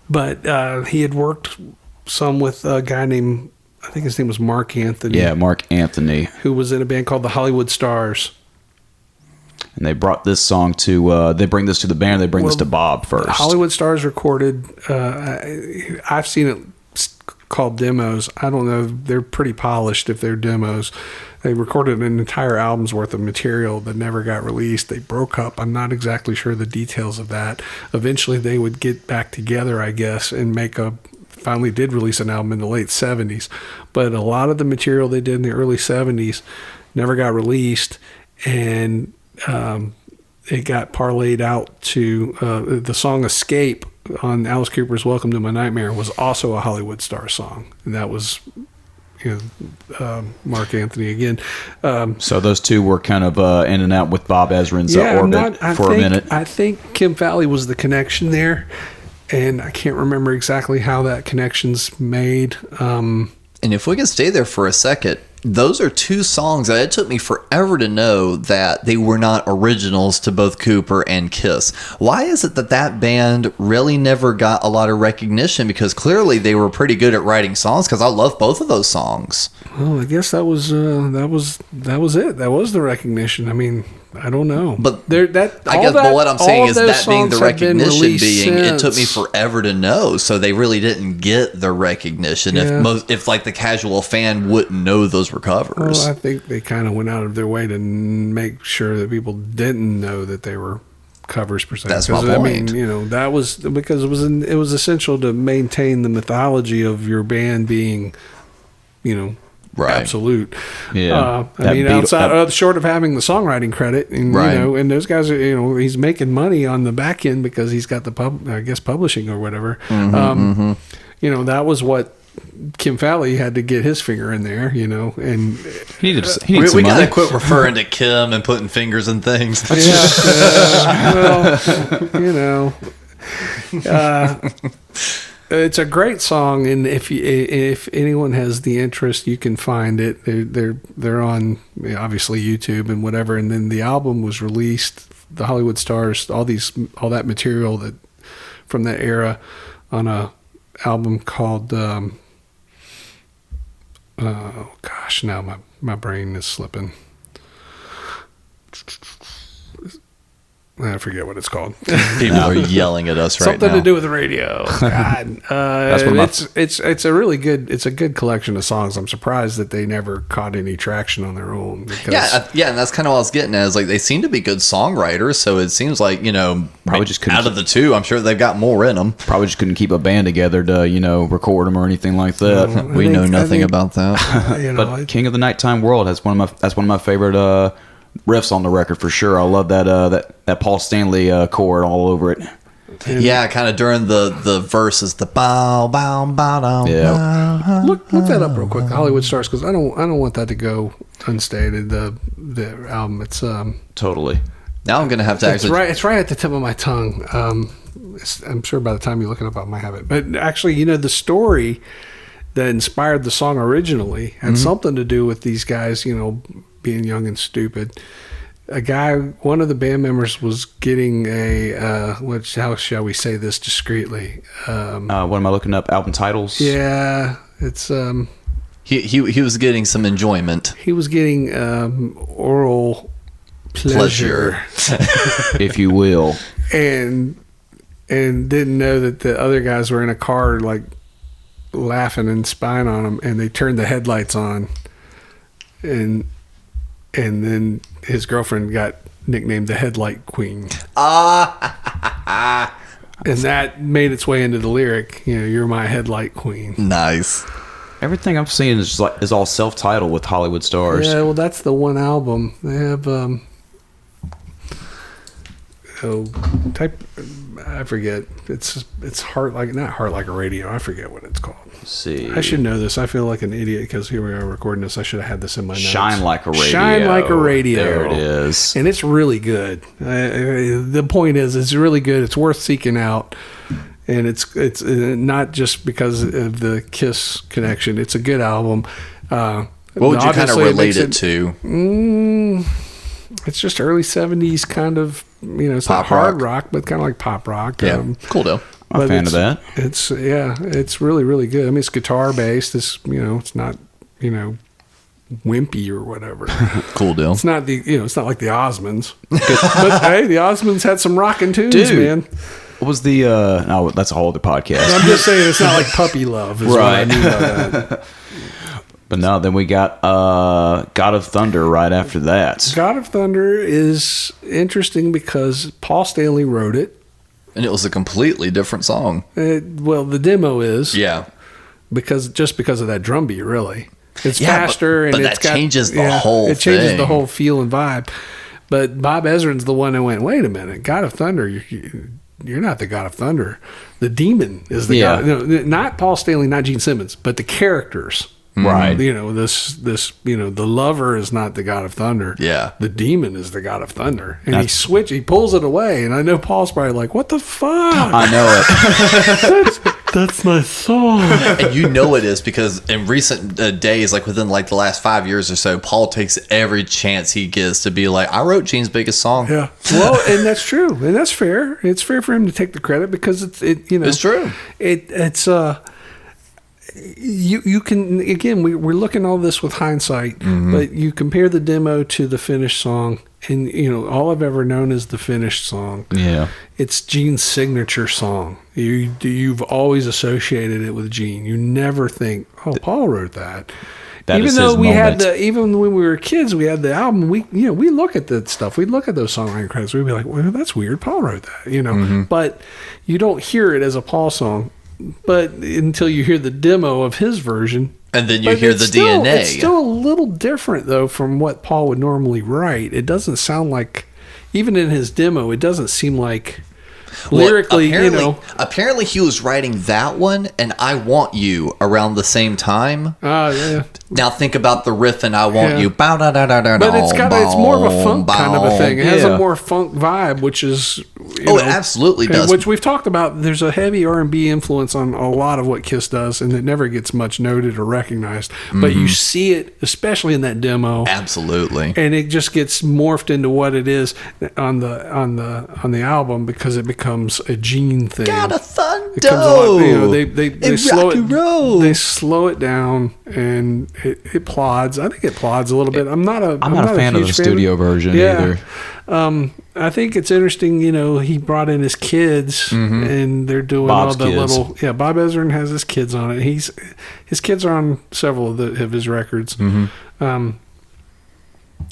but he had worked some with a guy named, I think his name was Mark Anthony. Yeah, Mark Anthony, who was in a band called the Hollywood Stars. And they brought this song to, they bring this to the band, they bring this to Bob first. Hollywood Stars recorded, I've seen it called demos. I don't know, they're pretty polished if they're demos. They recorded an entire album's worth of material that never got released. They broke up. I'm not exactly sure the details of that. Eventually they would get back together, I guess, and finally did release an album in the late 70s. But a lot of the material they did in the early 70s never got released, and it got parlayed out to the song Escape on Alice Cooper's Welcome to My Nightmare was also a Hollywood Star song. And that was Mark Anthony again. So those two were kind of in and out with Bob Ezrin's orbit for a minute. I think Kim Fowley was the connection there, and I can't remember exactly how that connection's made. And if we could stay there for a second, those are two songs that it took me forever to know that they were not originals to both Cooper and Kiss. Why is it that band really never got a lot of recognition? Because clearly they were pretty good at writing songs, because I love both of those songs. Well, I guess that was it. That was the recognition. I mean, I don't know. But what I'm saying is that being the recognition it took me forever to know. So they really didn't get the recognition. Yeah. If like the casual fan wouldn't know those were covers. Well, I think they kind of went out of their way to make sure that people didn't know that they were covers per se. That's my point. I mean, that was because it was essential to maintain the mythology of your band being, right. Absolute. Yeah. I mean, outside, short of having the songwriting credit, and right. And those guys are, he's making money on the back end because he's got the publishing or whatever. That was what Kim Fowley had to get his finger in there, and we gotta quit referring to Kim and putting fingers in things. It's a great song, and if anyone has the interest, you can find it. They're on obviously YouTube and whatever. And then the album was released, the Hollywood Stars, all that material that from that era, on a album called oh gosh, now my brain is slipping. I forget what it's called. People are yelling at us right now. Something to do with the radio. God, it's a really good. It's a good collection of songs. I'm surprised that they never caught any traction on their own. Because and that's kind of what I was getting at. Is like they seem to be good songwriters, so it seems like probably just couldn't out of the two, I'm sure they've got more in them. Probably just couldn't keep a band together to record them or anything like that. We know nothing about that. But King of the Nighttime World has that's one of my favorite riffs on the record for sure. I love that Paul Stanley chord all over it. Yeah, kind of during the verses, the bow bow bow bow. Yeah. Look that up real quick. Hollywood Stars, because I don't want that to go unstated. The album, it's totally. Now I'm gonna have to It's right at the tip of my tongue. I'm sure by the time you look it up, I might have it. But actually, the story that inspired the song originally had something to do with these guys, being young and stupid. One of the band members was getting how shall we say this discreetly? What am I looking up? Album titles? Yeah, it's he was getting some enjoyment. He was getting oral pleasure, if you will, and didn't know that the other guys were in a car like laughing and spying on him, and they turned the headlights on, and then his girlfriend got nicknamed the Headlight Queen. And that made its way into the lyric, you're my Headlight Queen. Nice. Everything I'm seeing is all self-titled with Hollywood Stars. Yeah, well, that's the one album. They have, I forget. It's Heart Like, not Heart Like a Radio. I forget what it's called. Let's see. I should know this. I feel like an idiot because here we are recording this. I should have had this in my notes. Shine Like a Radio. Shine Like a Radio. There it is. And it's really good. The point is, it's really good. It's worth seeking out. And it's not just because of the Kiss connection. It's a good album. What would you kind of relate it to? It's just early 70s kind of, it's pop not hard rock, but kind of like pop rock. Yeah, cool though. I'm a fan of that. It's really, really good. I mean, it's guitar based. It's, it's not, wimpy or whatever. Cool deal. It's not it's not like the Osmonds. But hey, the Osmonds had some rockin' tunes, man. What was the, no, that's a whole other podcast. I'm just saying it's not like Puppy Love. Is right. What I mean by that. But no, then we got God of Thunder right after that. God of Thunder is interesting because Paul Stanley wrote it. And it was a completely different song. Well, the demo is. Yeah. Because of that drum beat, really. It's faster. But that changes the whole thing. It changes the whole feel and vibe. But Bob Ezrin's the one that went, wait a minute, God of Thunder, you're not the God of Thunder. The demon is the God. Not Paul Stanley, not Gene Simmons, but the characters. Right. This the lover is not the God of Thunder. Yeah. The demon is the God of Thunder. And he pulls it away. And I know Paul's probably like, what the fuck? I know it. That's my song. And it is because in recent days, like within like the last 5 years or so, Paul takes every chance he gets to be like, I wrote Gene's biggest song. Yeah. Well, and that's true. And that's fair. It's fair for him to take the credit because it's true. It's you can, again, we're looking at all this with hindsight, but you compare the demo to the finished song, and all I've ever known is the finished song. Yeah, it's Gene's signature song. You've always associated it with Gene. You never think, oh, Paul wrote that. Even though we had even when we were kids, we had the album. We look at that stuff. We look at those songwriting credits. We'd be like, well, that's weird. Paul wrote that. But you don't hear it as a Paul song. But until you hear the demo of his version. And then you hear the DNA. It's still a little different, though, from what Paul would normally write. It doesn't sound like, even in his demo, it doesn't seem like lyrically, Apparently he was writing that one and I Want You around the same time. Yeah. Now think about the riff and I Want You. But it's more of a funk kind of a thing. It has a more funk vibe, which is, It absolutely does. Which we've talked about. There's a heavy R&B influence on a lot of what Kiss does, and it never gets much noted or recognized. But you see it, especially in that demo. Absolutely. And it just gets morphed into what it is on the album because it becomes a Gene thing. Got a thunder. It comes a lot, they slow it. They slow it down, and it plods. I think it plods a little bit. I'm not a fan of the studio version either. I think it's interesting. He brought in his kids, and they're doing Bob's all the kids. little. Yeah, Bob Ezrin has his kids on it. His kids are on several of his records.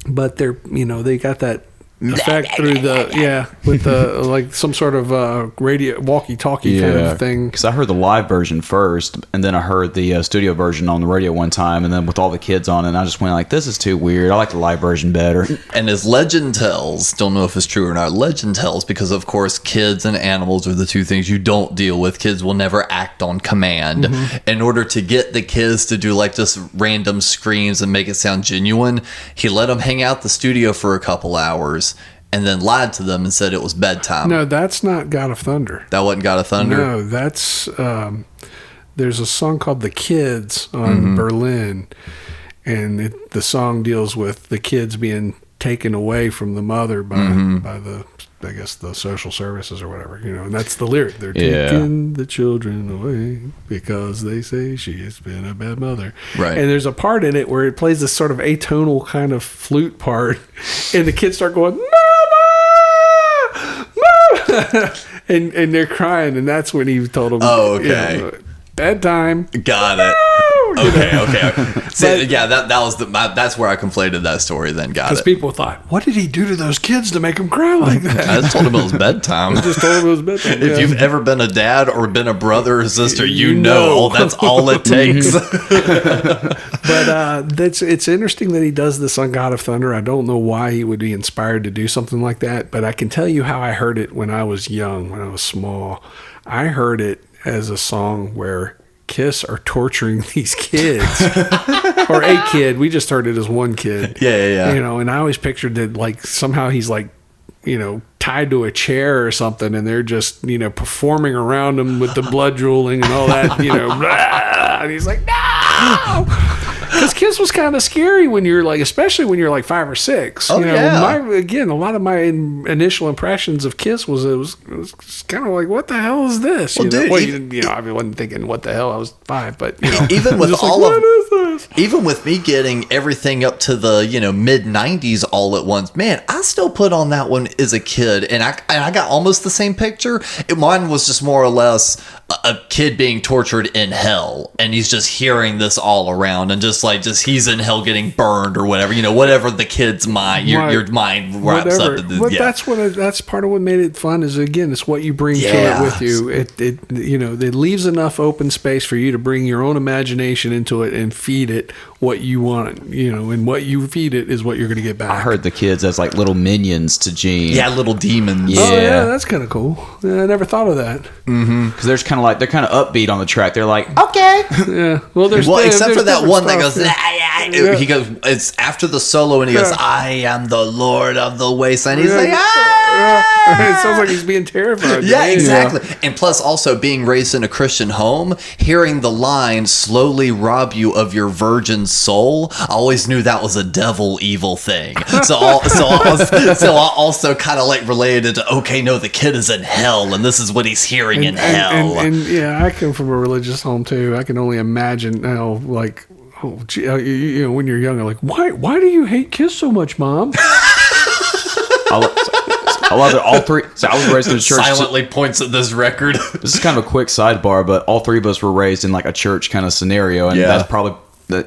But they're they got that effect through with the like some sort of radio walkie-talkie kind of thing. Because I heard the live version first, and then I heard the studio version on the radio one time, and then with all the kids on it, and I just went like, this is too weird. I like the live version better. And as legend tells, don't know if it's true or not, legend tells, because of course kids and animals are the two things you don't deal with. Kids will never act on command. In order to get the kids to do like just random screams and make it sound genuine, he let them hang out the studio for a couple hours and then lied to them and said it was bedtime. No, that's not God of Thunder. That wasn't God of Thunder? No, that's there's a song called The Kids on Berlin, and the song deals with the kids being taken away from the mother by the, I guess, the social services or whatever, and that's the lyric. They're taking the children away because they say she has been a bad mother. Right. And there's a part in it where it plays this sort of atonal kind of flute part, and the kids start going, Mama! Mama! and they're crying, and that's when he told them, bedtime. Got it. Okay. So, that was that's where I conflated that story then. Got it. Because people thought, what did he do to those kids to make them cry like that? I just told him it was bedtime. If you've ever been a dad or been a brother or sister, you know that's all it takes. But it's interesting that he does this on God of Thunder. I don't know why he would be inspired to do something like that, but I can tell you how I heard it when I was young, when I was small. I heard it as a song where Kiss are torturing these kids or a kid. We just heard it as one kid. Yeah. And I always pictured that like somehow he's like, tied to a chair or something, and they're just, performing around him with the blood drooling and all that, blah, and he's like, no! Because Kiss was kind of scary when you're like, especially when you're like 5 or 6. Oh, a lot of my initial impressions of Kiss was it was kind of like, what the hell is this? Well, dude, I wasn't thinking what the hell. I was 5, but even with all like, what is this? Even with me getting everything up to the mid 90s all at once, man, I still put on that one as a kid, and I got almost the same picture. Mine was just more or less a kid being tortured in hell, and he's just hearing this all around, and just he's in hell getting burned or whatever, whatever the kid's mind, your mind wraps up. But that's part of what made it fun. Is again, it's what you bring to it with you. It leaves enough open space for you to bring your own imagination into it and feed it what you want. And what you feed it is what you're going to get back. I heard the kids as like little minions to Gene. Yeah, little demons. Yeah. Oh yeah, that's kind of cool. Yeah, I never thought of that. Because they're kind of upbeat on the track. They're like, okay. Yeah. Well, except for that one that goes. He goes. It's after the solo, and he goes, "I am the Lord of the Wasteland." He's like, It sounds like he's being terrified. Yeah, exactly. And plus, also being raised in a Christian home, hearing the line "slowly rob you of your virgin soul," I always knew that was a evil thing. So I also kind of like related to, okay, no, the kid is in hell, and this is what he's hearing in hell. And yeah, I come from a religious home too. I can only imagine how like. Oh, gee, when you're younger, like, why do you hate Kiss so much, Mom? I love it. All three. So I was raised in a church. Silently points at this record. This is kind of a quick sidebar, but all three of us were raised in like a church kind of scenario, and that's probably.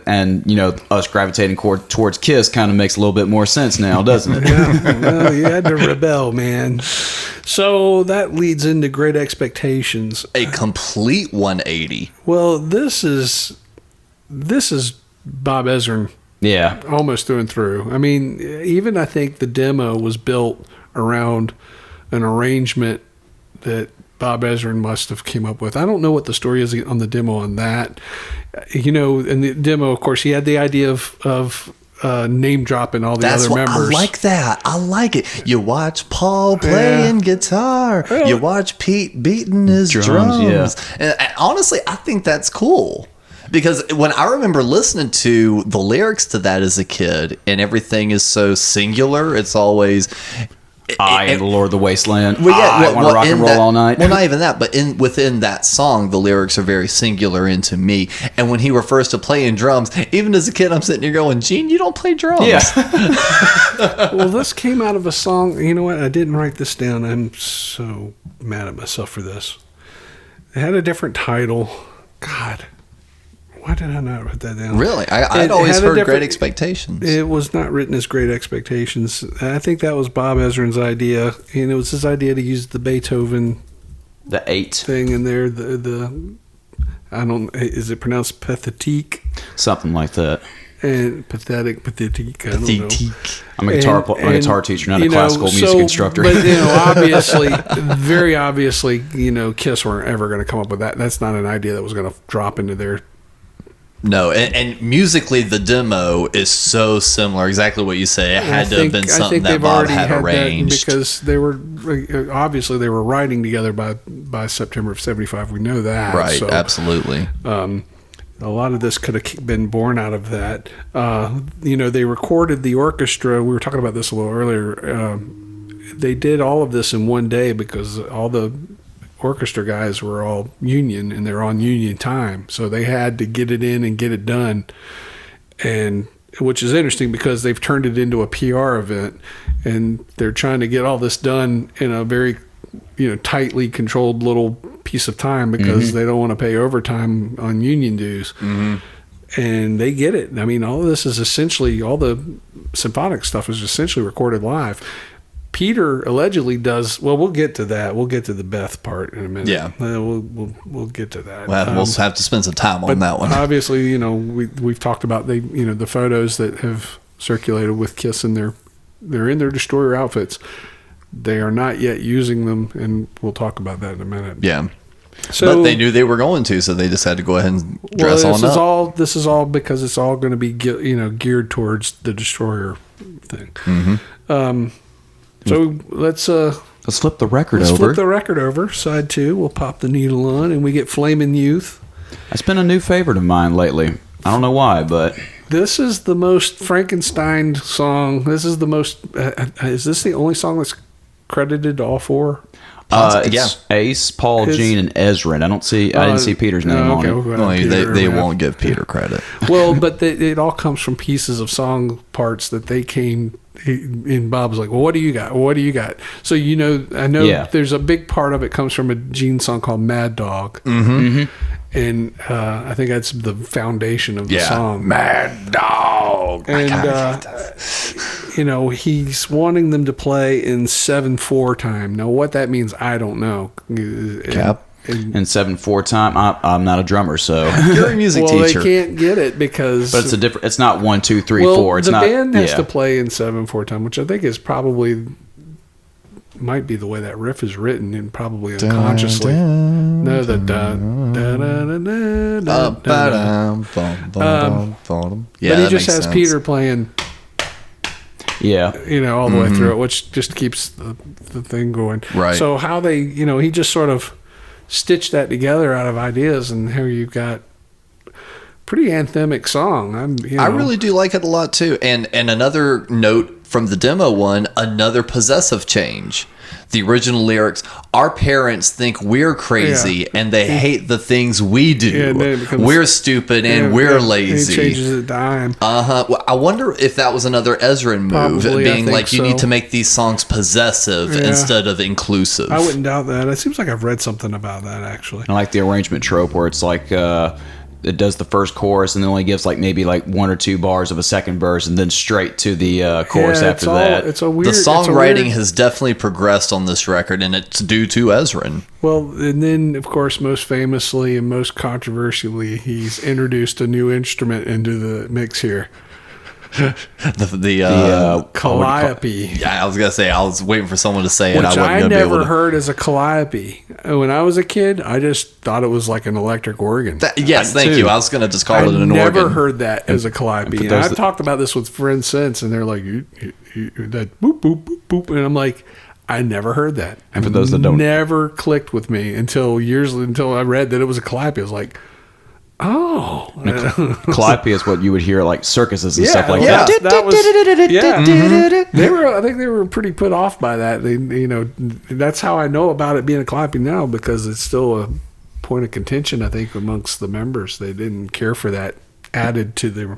And us gravitating towards Kiss kind of makes a little bit more sense now, doesn't it? Yeah, well, you had to rebel, man. So that leads into Great Expectations. A complete 180. Well, this is Bob Ezrin. Yeah. Almost through and through. I mean, even I think the demo was built around an arrangement that Bob Ezrin must have came up with. I don't know what the story is on the demo on that. In the demo, of course, he had the idea of name dropping all the That's other members. I like that. I like it. You watch Paul playing guitar. You watch Pete beating his drums. Yeah. And honestly, I think that's cool. Because when I remember listening to the lyrics to that as a kid, and everything is so singular, it's always... I am the Lord of the Wasteland. Well, yeah, I want to rock and roll all night. Well, not even that, but within that song, the lyrics are very singular into me. And when he refers to playing drums, even as a kid, I'm sitting here going, Gene, you don't play drums. Yeah. Well, this came out of a song. You know what? I didn't write this down. I'm so mad at myself for this. It had a different title. God. Why did I not write that down? Really? I'd always heard Great Expectations. It was not written as Great Expectations. I think that was Bob Ezrin's idea. And it was his idea to use the Beethoven... The 8 thing in there. I don't... Is it pronounced pathetique? Something like that. And pathetic. I don't know. I'm a guitar teacher, not a classical music instructor. But, obviously, very obviously, Kiss weren't ever going to come up with that. That's not an idea that was going to drop into their... No, and musically, the demo is so similar. Exactly what you say. It had to have been something that Bob had arranged. Because they were obviously they were writing together by September of '75. We know that, right? So, absolutely. A lot of this could have been born out of that. They recorded the orchestra. We were talking about this a little earlier. They did all of this in one day because all the orchestra guys were all union and they're on union time, so they had to get it in and get it done, and which is interesting because they've turned it into a PR event and they're trying to get all this done in a very tightly controlled little piece of time because they don't want to pay overtime on union dues. And they get it. I mean, all of this is essentially, all the symphonic stuff is essentially recorded live. Peter allegedly does. Well, we'll get to that. We'll get to the Beth part in a minute. Yeah, we'll get to that. Well, we'll have to spend some time on that one. Obviously, we've talked about the photos that have circulated with Kiss and they're in their Destroyer outfits. They are not yet using them, and we'll talk about that in a minute. Yeah. So, but they knew they were going to, so they just had to go ahead and dress on up. This is all because it's all going to be geared towards the Destroyer thing. So let's flip the record over. Let's flip the record over. Side 2. We'll pop the needle on, and we get Flamin' Youth. That's been a new favorite of mine lately. I don't know why, but this is the most Frankenstein song. This is the most. Is this the only song that's credited to all 4? It's Ace, Paul, Gene, and Ezrin. I didn't see Peter's name on it. They won't give Peter credit. Well, but it all comes from pieces of song parts that they came. And Bob's like, well, what do you got? What do you got? So, I know there's a big part of it comes from a Gene song called Mad Dog. And I think that's the foundation of the song. Mad Dog. And, he's wanting them to play in 7/4 time. Now, what that means, I don't know. Cap. In 7/4 time, I'm not a drummer, so you're a music teacher. Well, they can't get it because, but it's not 1, 2, 3, 4. It's the not. Band has to play in 7/4 time, which I think is probably might be the way that riff is written, and probably unconsciously. No, the da da da da da. But he just has Peter playing. Yeah, all the way through it, which just keeps the thing going. Right. So how they, he just sort of stitched that together out of ideas, and here you've got pretty anthemic song. I really do like it a lot too. And another note from the demo one, another possessive change. The original lyrics, our parents think we're crazy and they hate the things we do. We're stupid and we're lazy. He changes it to I'm. Well, I wonder if that was another Ezrin move, being like, you need to make these songs possessive instead of inclusive. I wouldn't doubt that. It seems like I've read something about that, actually. I like the arrangement trope where it's like it does the first chorus and then only gives maybe 1 or 2 bars of a second verse and then straight to the chorus after that. It's a weird. The songwriting has definitely progressed on this record, and it's due to Ezrin. Well, and then of course, most famously and most controversially, he's introduced a new instrument into the mix here. the calliope. Yeah, I was gonna say I was waiting for someone to say it. Which I be able never to. heard as a calliope. When I was a kid, I just thought it was like an electric organ. Yes, thank you. I was gonna just call it an organ. I never heard that as a calliope. And I've that- talked about this with friends since, and they're like, that boop, boop, boop, boop. And I'm like, I never heard that. And for those that don't, never clicked with me until I read that it was a calliope. I was like, oh. calliope is what you would hear like circuses and stuff like yeah, that. that was, I think they were pretty put off by that. They, that's how I know about it being a calliope now, because it's still a point of contention, I think, amongst the members. They didn't care for that added to their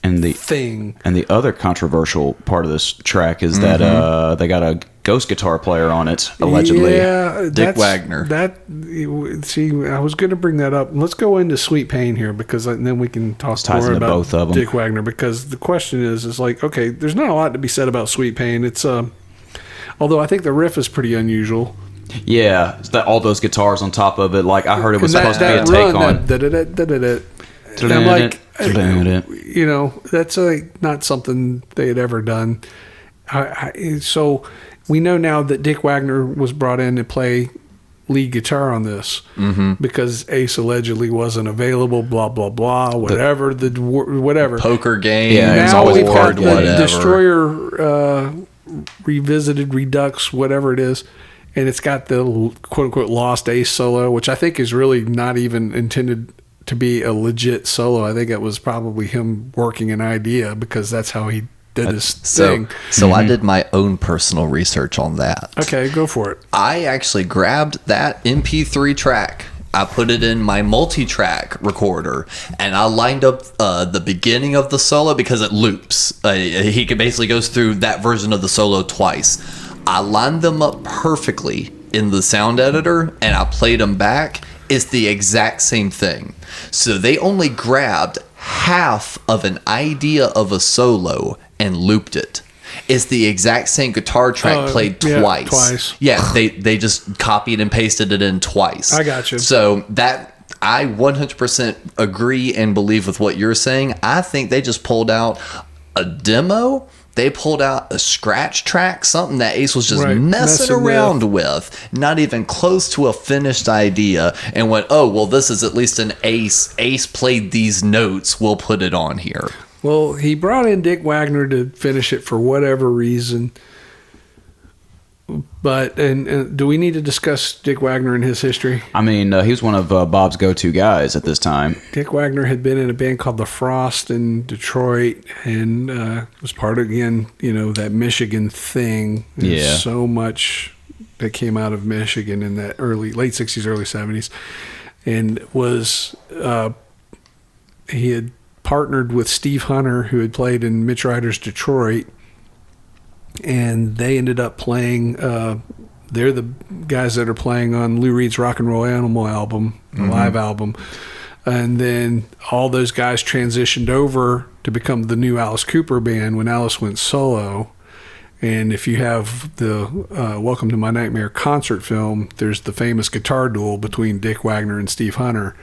thing. And the other controversial part of this track is that they got a ghost guitar player on it, allegedly. Yeah, Dick Wagner. See, I was going to bring that up. Let's go into Sweet Pain here, because then we can talk more about both of them. Dick Wagner, because the question is like, okay, there's not a lot to be said about Sweet Pain. It's although I think the riff is pretty unusual. Yeah, it's all those guitars on top of it. Like I heard it was supposed to be a take on. And I'm like, that's not something they had ever done. So we know now that Dick Wagner was brought in to play lead guitar on this because Ace allegedly wasn't available. Blah blah blah. Whatever whatever poker game. Yeah, now we've got the whatever. Destroyer revisited Redux, whatever it is. And it's got the quote-unquote lost Ace solo, which I think is really not even intended to be a legit solo. I think it was probably him working an idea, because that's how he did his thing. So I did my own personal research on that. Okay, go for it. I actually grabbed that MP3 track. I put it in my multi-track recorder, and I lined up the beginning of the solo because it loops. He basically goes through that version of the solo twice. I lined them up perfectly in the sound editor, and I played them back. It's the exact same thing. So they only grabbed half of an idea of a solo and looped it. It's the exact same guitar track played twice. Yeah, they just copied and pasted it in twice. I got you. So that I 100% agree and believe with what you're saying. I think they just pulled out a demo. They pulled out a scratch track, something that Ace was just messing around with, not even close to a finished idea, and went, oh, well, this is at least an Ace. Ace played these notes. We'll put it on here. Well, he brought in Dick Wagner to finish it for whatever reason. But and do we need to discuss Dick Wagner and his history? I mean, he was one of Bob's go-to guys at this time. Dick Wagner had been in a band called The Frost in Detroit, and was part of, again, that Michigan thing. There's so much that came out of Michigan in that late 60s, early 70s. And was he had partnered with Steve Hunter, who had played in Mitch Ryder's Detroit. And they ended up playing, they're the guys that are playing on Lou Reed's Rock and Roll Animal album, the live album. And then all those guys transitioned over to become the new Alice Cooper band when Alice went solo. And if you have the Welcome to My Nightmare concert film, there's the famous guitar duel between Dick Wagner and Steve Hunter.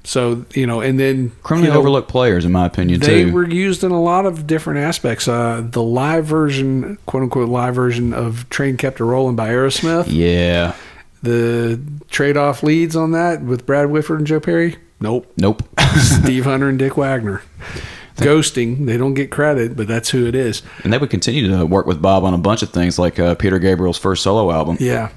So, and then... Criminally overlooked players, in my opinion, too. They were used in a lot of different aspects. The live version, quote-unquote live version of Train Kept A-Rollin' by Aerosmith. Yeah. The trade-off leads on that with Brad Whitford and Joe Perry? Nope. Steve Hunter and Dick Wagner. Ghosting. They don't get credit, but that's who it is. And they would continue to work with Bob on a bunch of things, like Peter Gabriel's first solo album. Yeah.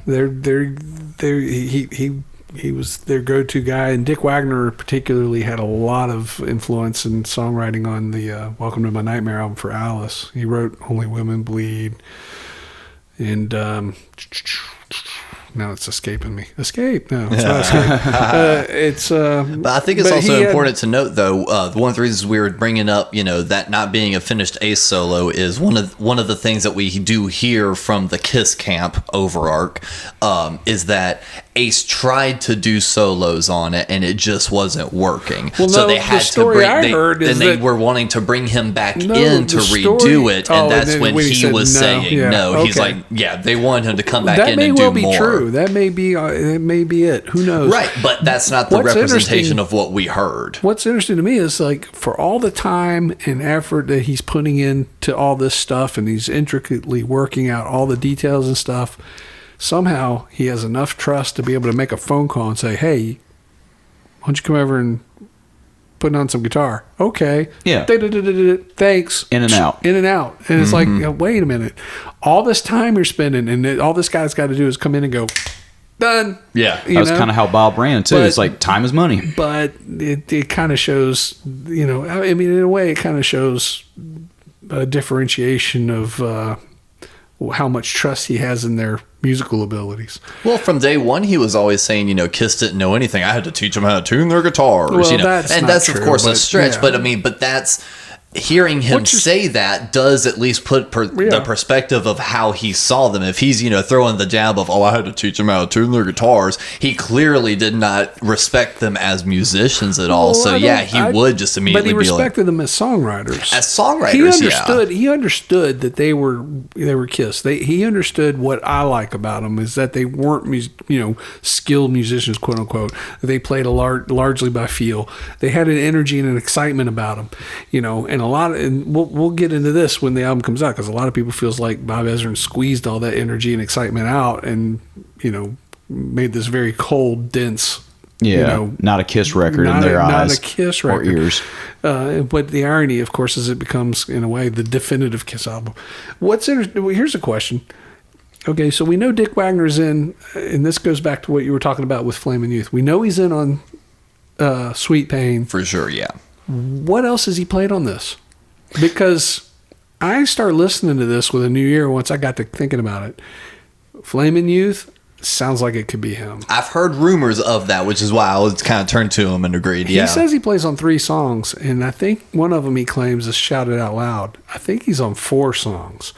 He was their go-to guy, and Dick Wagner particularly had a lot of influence in songwriting on the Welcome to My Nightmare album for Alice. He wrote Only Women Bleed, and now it's escaping me. Escape? No, it's not escape. But I think it's also important to note, though, one of the reasons we were bringing up, that not being a finished Ace solo is one of the things that we do hear from the Kiss camp over arc, is that Ace tried to do solos on it and it just wasn't working. Well, so they had to bring. They were wanting to bring him back in to redo it, and that's when he was saying no. Okay. He's like, they wanted him to come back in and do more. That may well be true. true. That may be it. Who knows? Right, but that's not the representation of what we heard. What's interesting to me is like for all the time and effort that he's putting into all this stuff, and he's intricately working out all the details and stuff, somehow he has enough trust to be able to make a phone call and say, "Hey, why don't you come over and put on some guitar?" Okay. Yeah. Thanks. In and out. And it's like, wait a minute. All this time you're spending, and all this guy's got to do is come in and go, done. Yeah. That was kind of how Bob ran, too. It's like, time is money. But it kind of shows, I mean, in a way, it kind of shows a differentiation of how much trust he has in their musical abilities. Well, from day one, he was always saying, Kiss didn't know anything. I had to teach them how to tune their guitars. Well, that's of course a stretch. Yeah. But that's hearing him say that does at least put the perspective of how he saw them. If he's throwing the jab of, I had to teach them how to tune their guitars, he clearly did not respect them as musicians at all. So he would just immediately but he respected them as songwriters. He understood that they were Kiss. He understood what I like about them is that they weren't skilled musicians, quote unquote. They played largely by feel. They had an energy and an excitement about them, and we'll get into this when the album comes out, because a lot of people feels like Bob Ezrin squeezed all that energy and excitement out and made this very cold, dense, not a Kiss record in their eyes, not a Kiss record or ears. But the irony, of course, is it becomes in a way the definitive Kiss album. What's interesting? Well, here's a question. Okay, so we know Dick Wagner's in, and this goes back to what you were talking about with Flamin' Youth. We know he's in on Sweet Pain for sure. Yeah. What else has he played on this? Because I started listening to this with a new ear once I got to thinking about it. Flamin' Youth sounds like it could be him. I've heard rumors of that, which is why I was kind of turned to him and agreed. He says he plays on 3 songs, and I think one of them he claims is Shouted Out Loud. I think he's on 4 songs.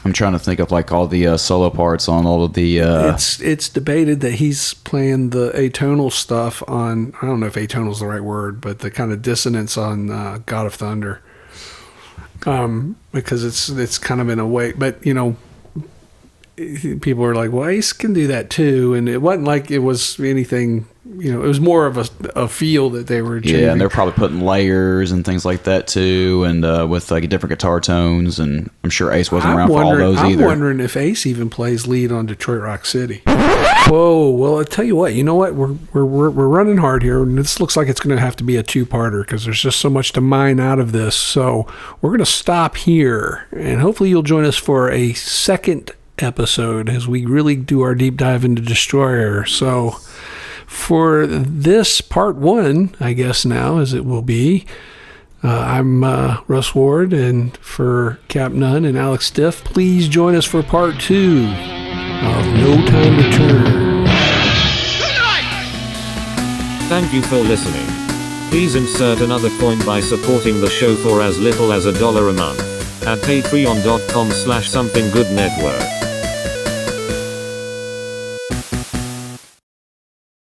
I'm trying to think of like all the solo parts on all of the. It's debated that he's playing the atonal stuff on. I don't know if atonal is the right word, but the kind of dissonance on God of Thunder. Because it's kind of in a way, but people are like, well, Ace can do that too, and it wasn't like it was anything. It was more of a feel that they were achieving. Yeah, and they're probably putting layers and things like that too, and with like different guitar tones. And I'm sure Ace wasn't around for all those either. I'm wondering if Ace even plays lead on Detroit Rock City. Whoa! Well, I tell you what. You know what? We're running hard here, and this looks like it's going to have to be a 2-parter because there's just so much to mine out of this. So we're going to stop here, and hopefully you'll join us for a second episode as we really do our deep dive into Destroyer. So for this part 1, I guess now as it will be, I'm Russ Ward, and for Cap Nunn and Alex Stiff, please join us for part 2 of No Time to Turn. Thank you for listening. Please insert another coin by supporting the show for as little as $1 a month at patreon.com/somethinggoodnetwork.